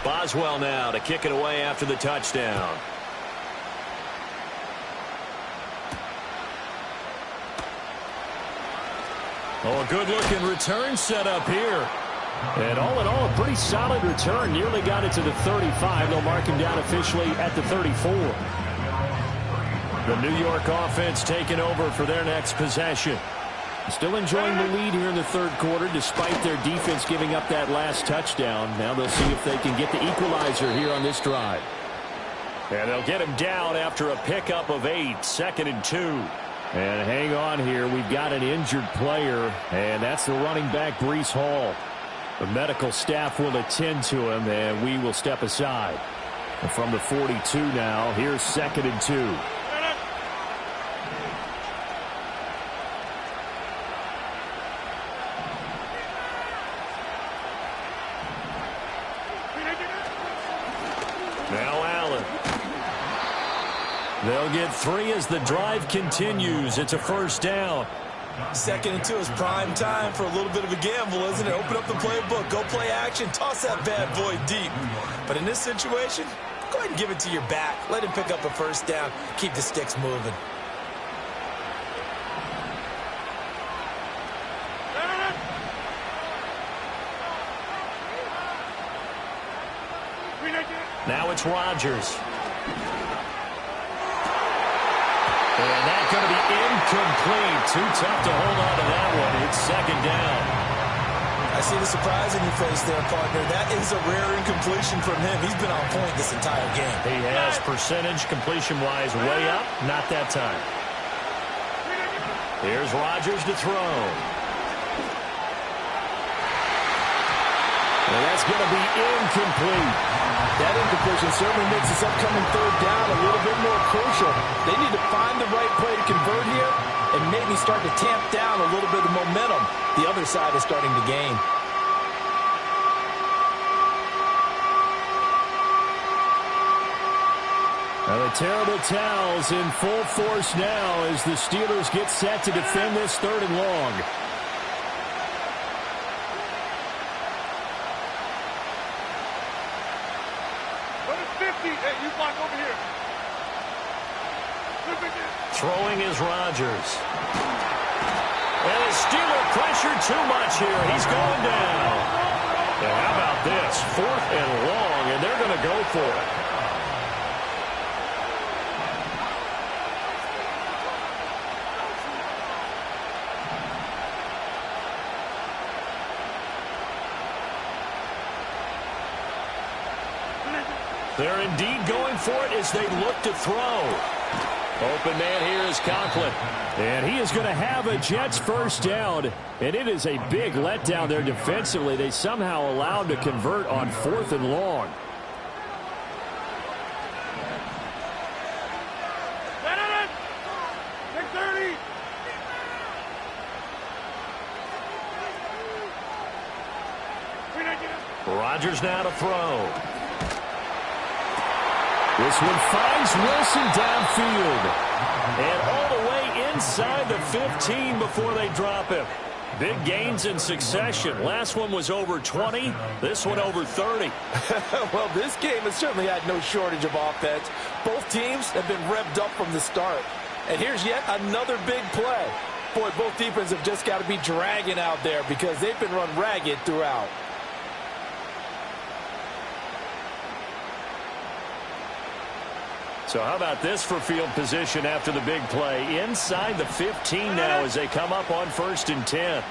Boswell now to kick it away after the touchdown. Oh, a good-looking return set up here. And all in all, a pretty solid return. Nearly got it to the 35. They'll mark him down officially at the 34. The New York offense taking over for their next possession. Still enjoying the lead here in the 3rd quarter despite their defense giving up that last touchdown. Now they'll see if they can get the equalizer here on this drive. And they'll get him down after a pickup of 8, 2nd and 2. And hang on here. We've got an injured player, and that's the running back, Breece Hall. The medical staff will attend to him, and we will step aside. And from the 42 now, here's 2nd and 2. Now Allen. They'll get 3 as the drive continues. It's a 1st down. 2nd and 2 is prime time for a little bit of a gamble, isn't it? Open up the playbook, go play action, toss that bad boy deep. But in this situation, go ahead and give it to your back. Let him pick up a 1st down. Keep the sticks moving. Now it's Rodgers. And that's going to be incomplete. Too tough to hold on to that one. It's 2nd down. I see the surprise in your face there, partner. That is a rare incompletion from him. He's been on point this entire game. He has percentage completion-wise way up. Not that time. Here's Rodgers to throw. And that's going to be incomplete. That incompletion certainly makes this upcoming 3rd down a little bit more crucial. They need to find the right play to convert here and maybe start to tamp down a little bit of momentum the other side is starting to gain. Now the terrible towels in full force now as the Steelers get set to defend this 3rd and long. Throwing is Rodgers. And the Steeler pressure too much here. He's going down. And how about this? 4th and long, and they're going to go for it. They're indeed going for it as they look to throw. Open man here is Conklin. And he is going to have a Jets first down. And it is a big letdown there defensively. They somehow allowed to convert on 4th and long. Rodgers now to throw. This one finds Wilson downfield. And all the way inside the 15 before they drop him. Big gains in succession. Last one was over 20. This one over 30. Well, this game has certainly had no shortage of offense. Both teams have been revved up from the start. And here's yet another big play. Boy, both defenses have just got to be dragging out there because they've been run ragged throughout. So how about this for field position after the big play? Inside the 15 now as they come up on 1st and 10.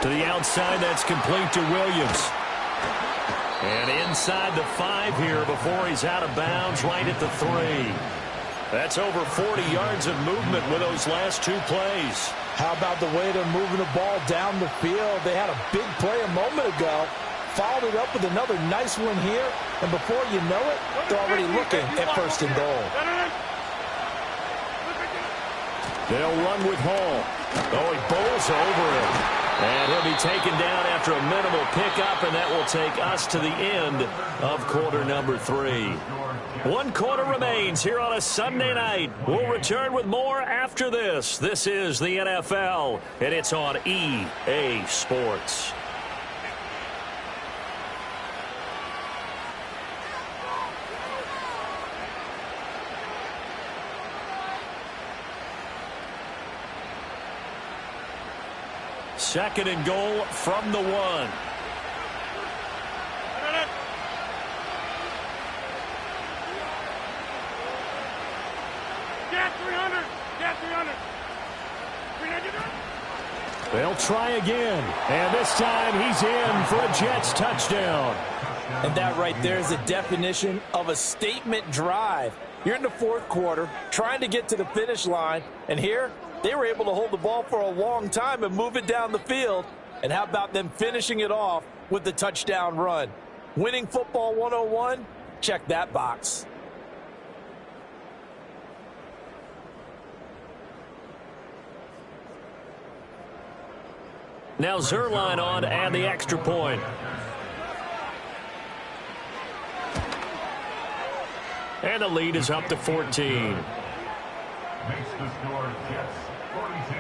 To the outside, that's complete to Williams. And inside the 5 here before he's out of bounds right at the 3. That's over 40 yards of movement with those last 2 plays. How about the way they're moving the ball down the field? They had a big play a moment ago. Followed it up with another nice one here. And before you know it, they're already looking at 1st and goal. They'll run with Hall. Oh, he bowls over it. And he'll be taken down after a minimal pickup, and that will take us to the end of quarter number 3. 1 quarter remains here on a Sunday night. We'll return with more after this. This is the NFL, and it's on EA Sports. Second and goal from the 1. Get 300. Get 300. They'll try again. And this time he's in for a Jets touchdown. And that right there is the definition of a statement drive. You're in the 4th quarter, trying to get to the finish line. And here, they were able to hold the ball for a long time and move it down the field. And how about them finishing it off with the touchdown run? Winning football 101? Check that box. Now Zuerlein on to add the extra point. And the lead is up to 14. Makes the score Jets 42,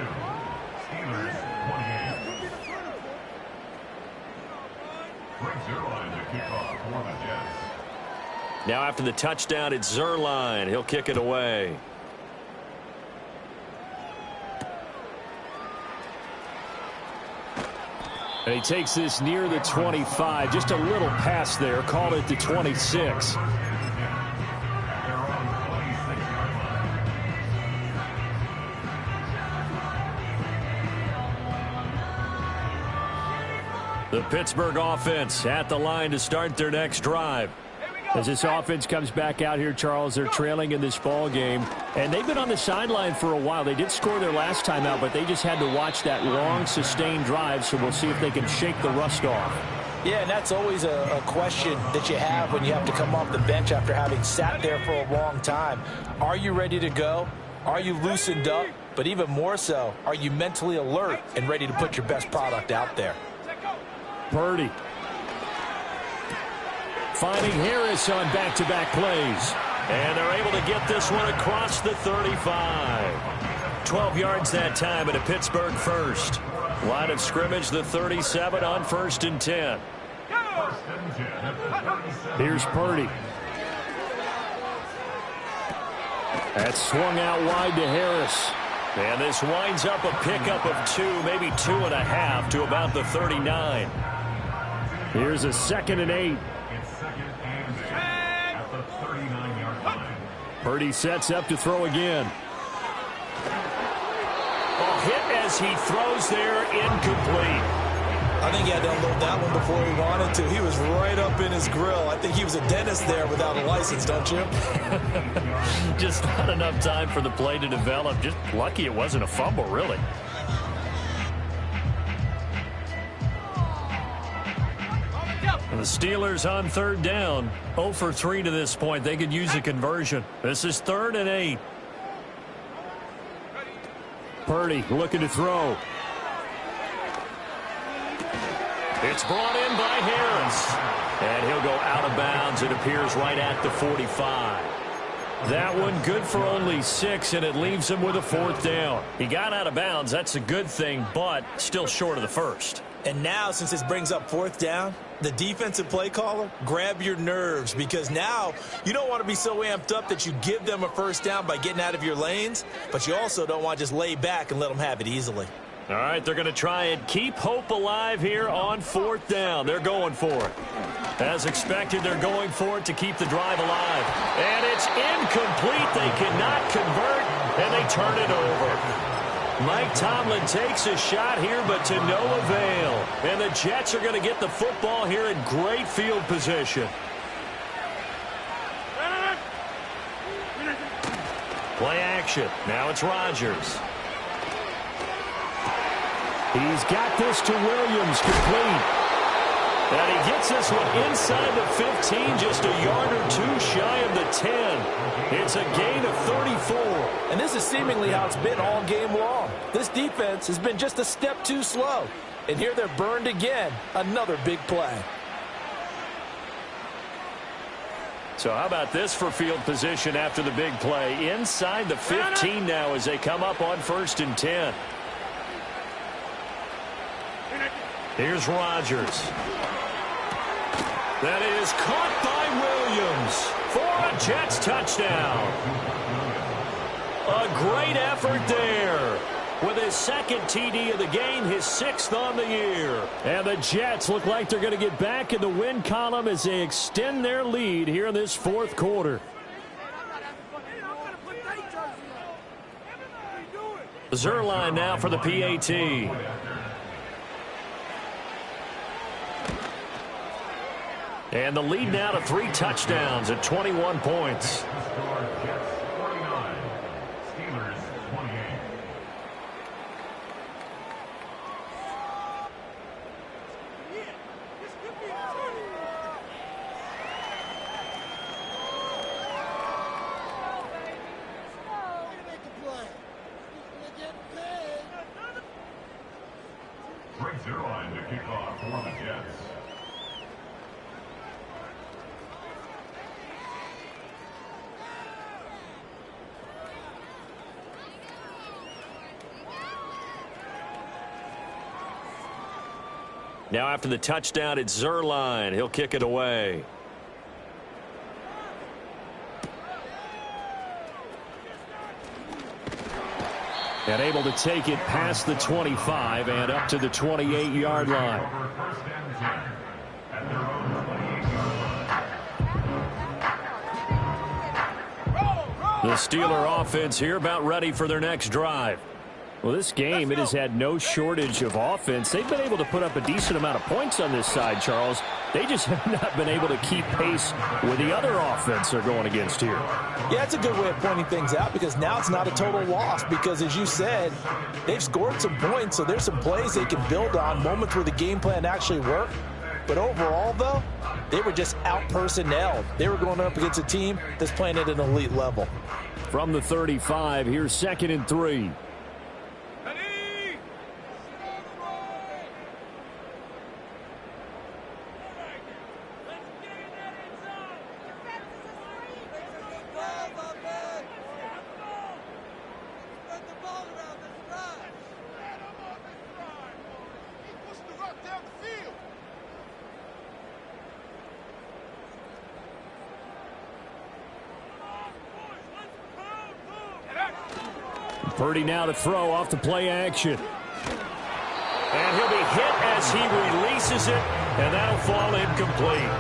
Steelers 28. Frank Zuerlein to kick off for the Jets. Now after the touchdown, it's Zuerlein. He'll kick it away. And he takes this near the 25. Just a little pass there. Called it the 26. The Pittsburgh offense at the line to start their next drive. As this offense comes back out here, Charles, they're trailing in this ball game. And they've been on the sideline for a while. They did score their last time out, but they just had to watch that long, sustained drive. So we'll see if they can shake the rust off. Yeah, and that's always a question that you have when you have to come off the bench after having sat there for a long time. Are you ready to go? Are you loosened up? But even more so, are you mentally alert and ready to put your best product out there? Purdy. Finding Harris on back-to-back plays. And they're able to get this one across the 35. 12 yards that time and a Pittsburgh first. Line of scrimmage, the 37 on 1st and 10. Here's Purdy. That's swung out wide to Harris. And this winds up a pickup of 2, maybe 2.5 to about the 39. Here's a 2nd and 8. It's 2nd and 8 at the 39-yard line. Purdy sets up to throw again. A hit as he throws there, incomplete. I think he had to unload that one before he wanted to. He was right up in his grill. I think he was a dentist there without a license, don't you? Just not enough time for the play to develop. Just lucky it wasn't a fumble, really. And the Steelers on 3rd down. 0 for 3 to this point. They could use a conversion. This is 3rd and 8. Purdy looking to throw. It's brought in by Harris. And he'll go out of bounds. It appears right at the 45. That one good for only 6, and it leaves him with a 4th down. He got out of bounds. That's a good thing, but still short of the first. And now, since this brings up 4th down, the defensive play caller, grab your nerves, because now you don't want to be so amped up that you give them a 1st down by getting out of your lanes, but you also don't want to just lay back and let them have it easily. All right, they're going to try and keep hope alive here on 4th down. They're going for it. As expected, they're going for it to keep the drive alive. And it's incomplete. They cannot convert, and they turn it over. Mike Tomlin takes a shot here, but to no avail. And the Jets are going to get the football here in great field position. Play action. Now it's Rodgers. He's got this to Williams, complete. And he gets this one inside the 15, just a yard or 2 shy of the 10. It's a gain of 34. And this is seemingly how it's been all game long. This defense has been just a step too slow. And here they're burned again. Another big play. So how about this for field position after the big play? Inside the 15 now as they come up on 1st and 10. Here's Rodgers. That is caught by Williams for a Jets touchdown. A great effort there. With his 2nd TD of the game, his 6th on the year. And the Jets look like they're going to get back in the win column as they extend their lead here in this 4th quarter. Zuerlein now for the PAT. And the lead now to 3 touchdowns at 21 points. Greg Zuerlein to kick off for the Jets. Now after the touchdown, it's Zuerlein. He'll kick it away. And able to take it past the 25 and up to the 28-yard line. The Steeler offense here about ready for their next drive. Well, this game, it has had no shortage of offense. They've been able to put up a decent amount of points on this side, Charles. They just have not been able to keep pace with the other offense they're going against here. Yeah, it's a good way of pointing things out because now it's not a total loss because, as you said, they've scored some points, so there's some plays they can build on, moments where the game plan actually worked. But overall, though, they were just out-personnelled. They were going up against a team that's playing at an elite level. From the 35, here's 2nd and 3. Purdy now to throw off the play action. And he'll be hit as he releases it, and that'll fall incomplete.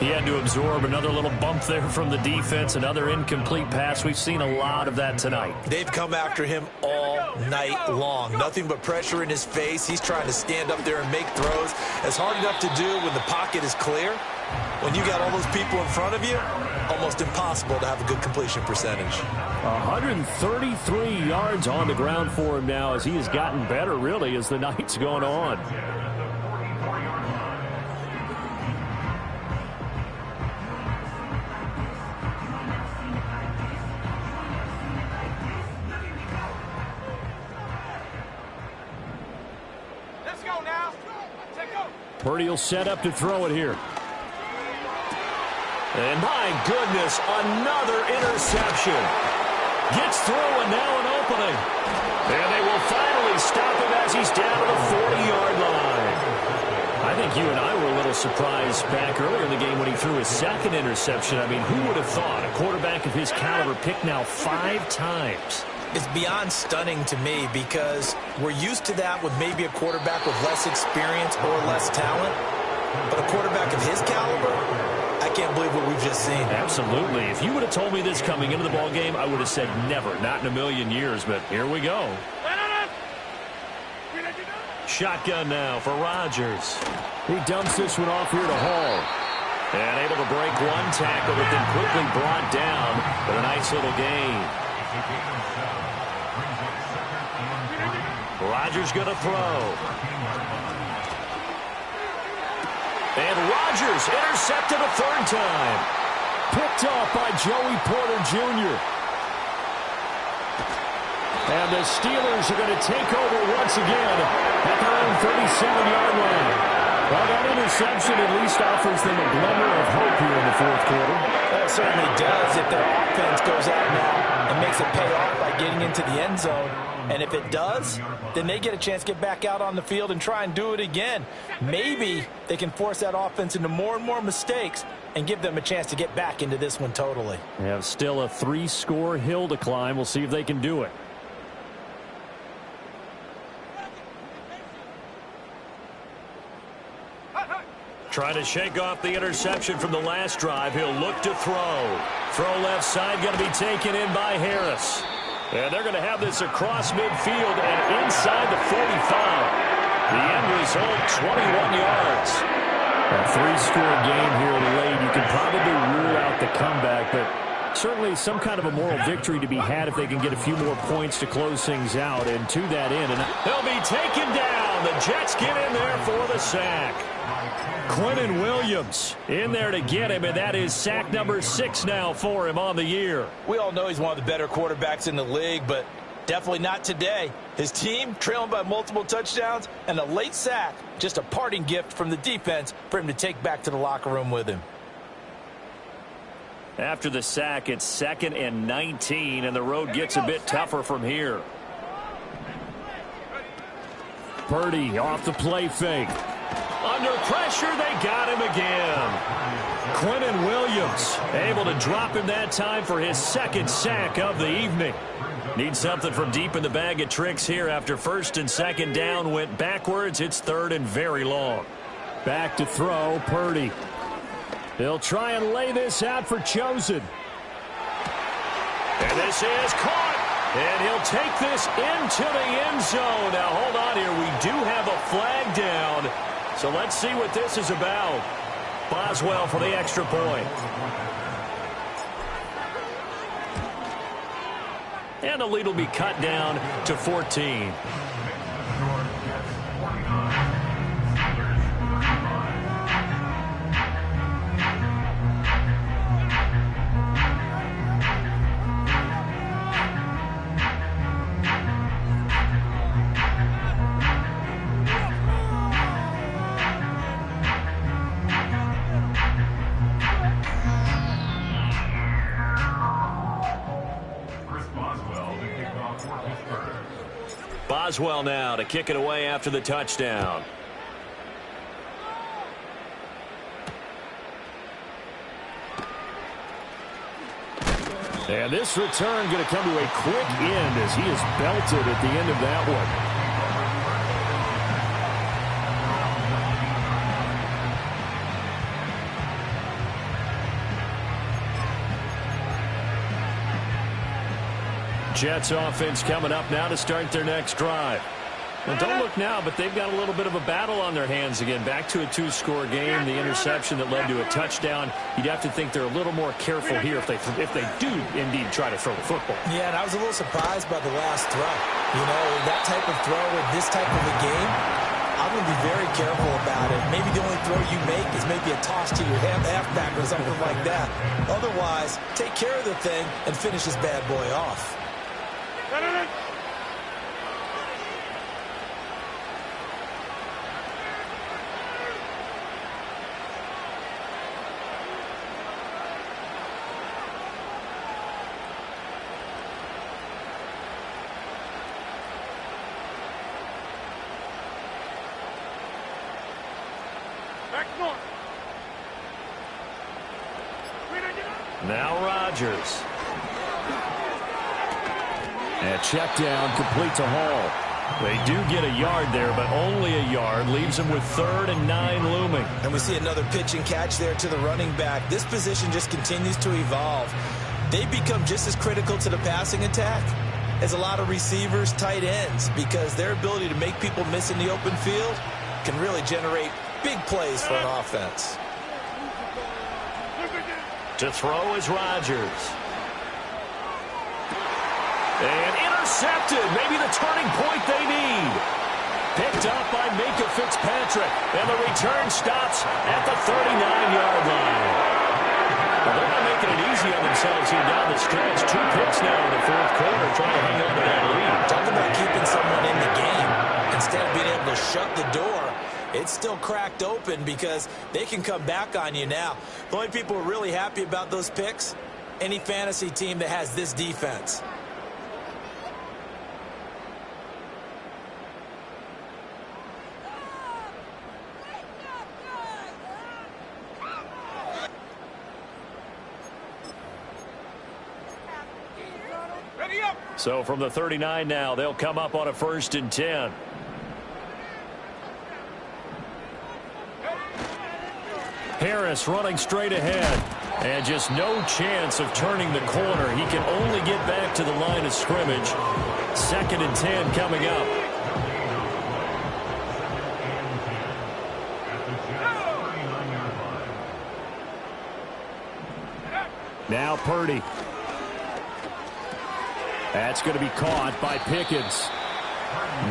He had to absorb another little bump there from the defense, another incomplete pass. We've seen a lot of that tonight. They've come after him all night long. Nothing but pressure in his face. He's trying to stand up there and make throws. It's hard enough to do when the pocket is clear. When you got all those people in front of you, almost impossible to have a good completion percentage. 133 yards on the ground for him now as he has gotten better, really, as the night's gone on. Let's go now. Take go. Purdy will set up to throw it here. And my goodness, another interception. Gets through and now an opening. And they will finally stop him as he's down to the 40-yard line. I think you and I were a little surprised back earlier in the game when he threw his second interception. I mean, who would have thought a quarterback of his caliber picked now 5 times? It's beyond stunning to me because we're used to that with maybe a quarterback with less experience or less talent. But a quarterback of his caliber, I can't believe what we've just seen. Absolutely. If you would have told me this coming into the ball game, I would have said never, not in a million years. But here we go. Shotgun now for Rodgers. He dumps this one off here to Hall. And able to break one tackle, but then quickly brought down with a nice little gain. Rodgers going to throw. And Rodgers intercepted a third time. Picked off by Joey Porter Jr. And the Steelers are going to take over once again at their own 37-yard line. Well, that interception at least offers them a glimmer of hope here in the fourth quarter. Well, it certainly does. If their offense goes out now and makes it pay off by getting into the end zone, and if it does, then they get a chance to get back out on the field and try and do it again. Maybe they can force that offense into more and more mistakes and give them a chance to get back into this one totally. They have still a 3-score hill to climb. We'll see if they can do it. Trying to shake off the interception from the last drive. He'll look to throw. Throw left side, going to be taken in by Harris. And they're going to have this across midfield and inside the 45. The end result, 21 yards. A 3-score game here late. You can probably rule out the comeback, but certainly some kind of a moral victory to be had if they can get a few more points to close things out. And to that end, and they'll be taken down. The Jets get in there for the sack. Quinnen Williams in there to get him, and that is sack number 6 now for him on the year. We all know he's one of the better quarterbacks in the league, but definitely not today. His team trailing by multiple touchdowns, and a late sack, just a parting gift from the defense for him to take back to the locker room with him. After the sack, it's 2nd and 19, and the road gets a bit tougher from here. Purdy off the play fake. Under pressure, they got him again. Quinnen Williams able to drop him that time for his 2nd sack of the evening. Needs something from deep in the bag of tricks here after 1st and 2nd down went backwards. It's 3rd and very long. Back to throw, Purdy. He'll try and lay this out for Chosen. And this is caught. And he'll take this into the end zone. Now, hold on here. We do have a flag down. So let's see what this is about. Boswell for the extra point. And the lead will be cut down to 14. Boswell now to kick it away after the touchdown. And this return going to come to a quick end as he is belted at the end of that one. Jets offense coming up now to start their next drive. Well, don't look now, but they've got a little bit of a battle on their hands again. Back to a two-score game. The interception that led to a touchdown. You'd have to think they're a little more careful here if they do indeed try to throw the football. Yeah, and I was a little surprised by the last throw. You know, that type of throw with this type of a game, I'm going to be very careful about it. Maybe the only throw you make is maybe a toss to your halfback or something like that. Otherwise, take care of the thing and finish this bad boy off. Now Rodgers. And check down, complete to Hall. They do get a yard there, but only a yard. Leaves them with 3rd and 9 looming. And we see another pitch and catch there to the running back. This position just continues to evolve. They become just as critical to the passing attack as a lot of receivers, tight ends, because their ability to make people miss in the open field can really generate big plays for an offense. To throw is Rodgers. And intercepted. Maybe the turning point they need. Picked up by Minkah Fitzpatrick. And the return stops at the 39-yard line. Well, they're not making it easy on themselves here down the stretch. 2 picks now in the 4th quarter trying to hang on to that lead. Talk about keeping someone in the game instead of being able to shut the door. It's still cracked open because they can come back on you now. The only people who are really happy about those picks, any fantasy team that has this defense. So from the 39 now, they'll come up on a 1st and 10. Harris running straight ahead. And just no chance of turning the corner. He can only get back to the line of scrimmage. 2nd and 10 coming up. Now Purdy. That's going to be caught by Pickens.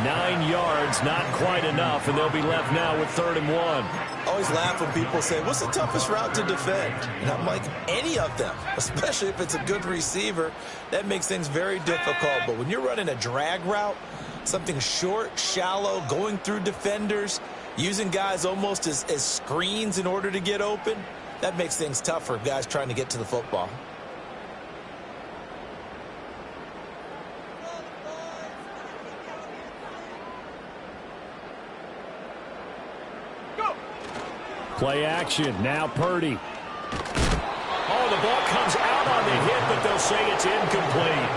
9 yards, not quite enough, and they'll be left now with 3rd and 1. I always laugh when people say, what's the toughest route to defend? And I'm like, any of them, especially if it's a good receiver. That makes things very difficult. But when you're running a drag route, something short, shallow, going through defenders, using guys almost as screens in order to get open, that makes things tough for guys trying to get to the football. Play action. Now Purdy. Oh, the ball comes out on the hit, but they'll say it's incomplete.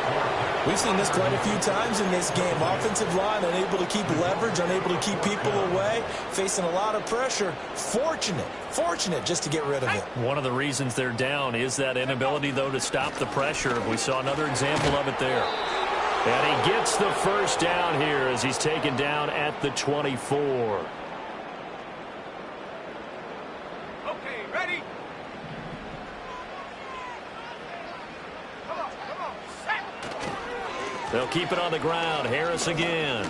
We've seen this quite a few times in this game. Offensive line unable to keep leverage, unable to keep people away, facing a lot of pressure. Fortunate just to get rid of it. One of the reasons they're down is that inability, though, to stop the pressure. We saw another example of it there. And he gets the first down here as he's taken down at the 24. They'll keep it on the ground. Harris again.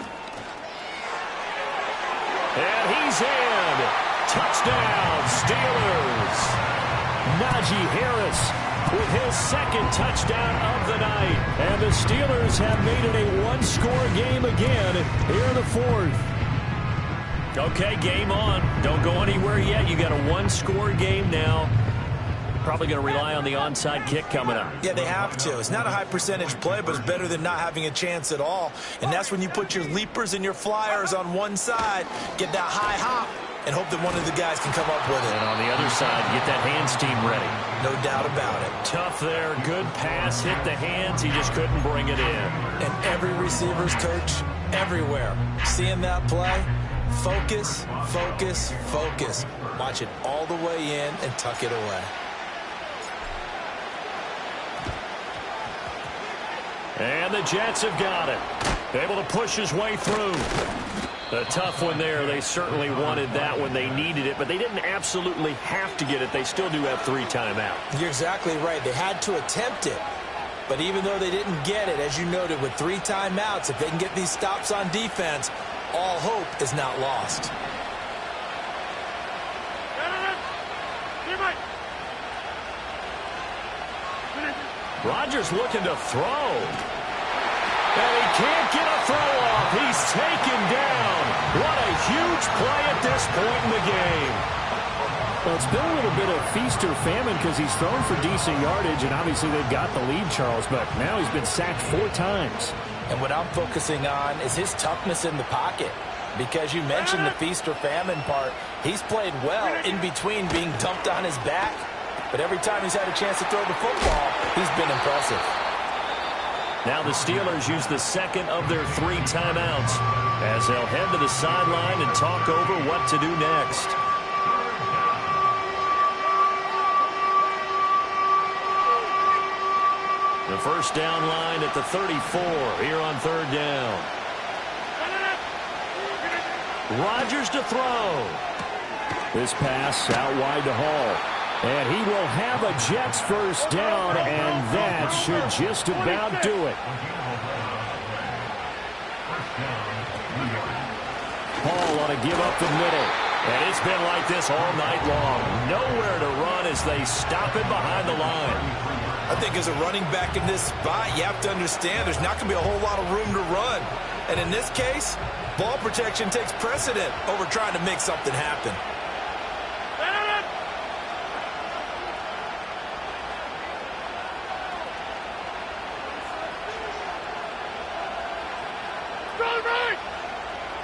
And he's in. Touchdown, Steelers. Najee Harris with his 2nd touchdown of the night. And the Steelers have made it a 1-score game again here in the 4th. Okay, game on. Don't go anywhere yet. You got a 1-score game now. Probably going to rely on the onside kick coming up. Yeah, they have to. It's not a high percentage play, but it's better than not having a chance at all. And that's when you put your leapers and your flyers on one side, get that high hop, and hope that one of the guys can come up with it. And on the other side, get that hands team ready. No doubt about it. Tough there. Good pass. Hit the hands. He just couldn't bring it in. And every receiver's coach everywhere. Seeing that play, focus, focus, focus. Watch it all the way in and tuck it away. And the Jets have got it. Able to push his way through. A tough one there. They certainly wanted that when they needed it, but they didn't absolutely have to get it. They still do have 3 timeouts. You're exactly right. They had to attempt it. But even though they didn't get it, as you noted, with 3 timeouts, if they can get these stops on defense, all hope is not lost. Rodgers looking to throw. And he can't get a throw off. He's taken down. What a huge play at this point in the game. Well, it's been a little bit of feast or famine because he's thrown for decent yardage, and obviously they've got the lead, Charles, but now he's been sacked 4 times. And what I'm focusing on is his toughness in the pocket. Because you mentioned the feast or famine part, he's played well in between being dumped on his back. But every time he's had a chance to throw the football, he's been impressive. Now the Steelers use the second of their 3 timeouts as they'll head to the sideline and talk over what to do next. The first down line at the 34 here on 3rd down. Rodgers to throw. This pass out wide to Hall. And he will have a Jets first down, and that should just about do it. Hall ought to give up the middle. And it's been like this all night long. Nowhere to run as they stop it behind the line. I think as a running back in this spot, you have to understand there's not going to be a whole lot of room to run. And in this case, ball protection takes precedent over trying to make something happen.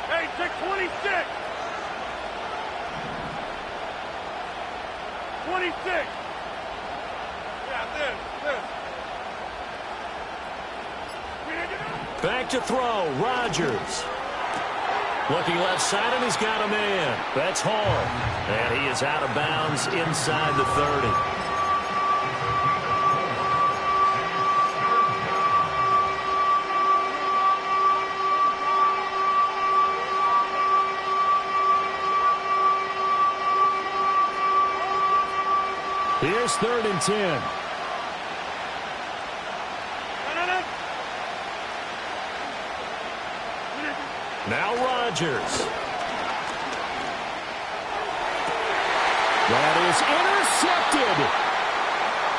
Hey, check 26. 26. Yeah, this. Back to throw, Rodgers. Looking left side, and he's got a man. That's Hall. And he is out of bounds inside the 30. Here's 3rd and 10. Now Rodgers. That is intercepted.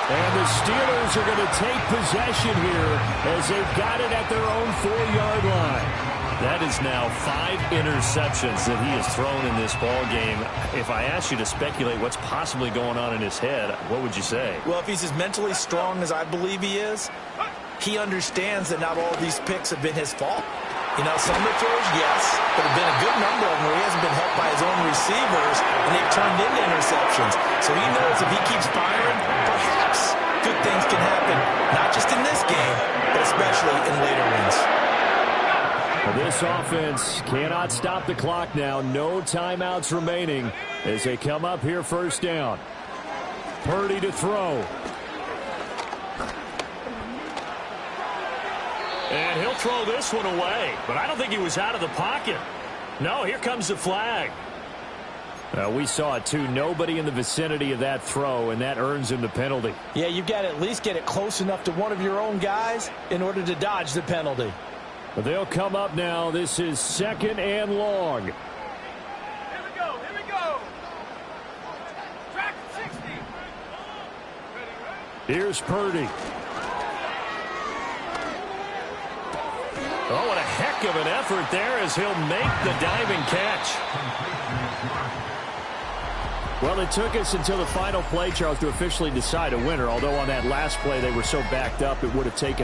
And the Steelers are going to take possession here as they've got it at their own 4-yard line. That is now 5 interceptions that he has thrown in this ball game. If I asked you to speculate what's possibly going on in his head, what would you say? Well, if he's as mentally strong as I believe he is, he understands that not all of these picks have been his fault. You know, some of the throws, yes, but there have been a good number of them where he hasn't been helped by his own receivers, and they've turned into interceptions. So he knows if he keeps firing, perhaps good things can happen, not just in this game, but especially in later ones. Well, this offense cannot stop the clock now. No timeouts remaining as they come up here 1st down. Purdy to throw. And he'll throw this one away, but I don't think he was out of the pocket. No, here comes the flag. We saw it too. Nobody in the vicinity of that throw, and that earns him the penalty. Yeah, you've got to at least get it close enough to one of your own guys in order to dodge the penalty. But they'll come up now. This is 2nd and long. Here we go. Track 60. Here's Purdy. Oh, what a heck of an effort there as he'll make the diving catch. Well, it took us until the final play, Charles, to officially decide a winner, although on that last play they were so backed up it would have taken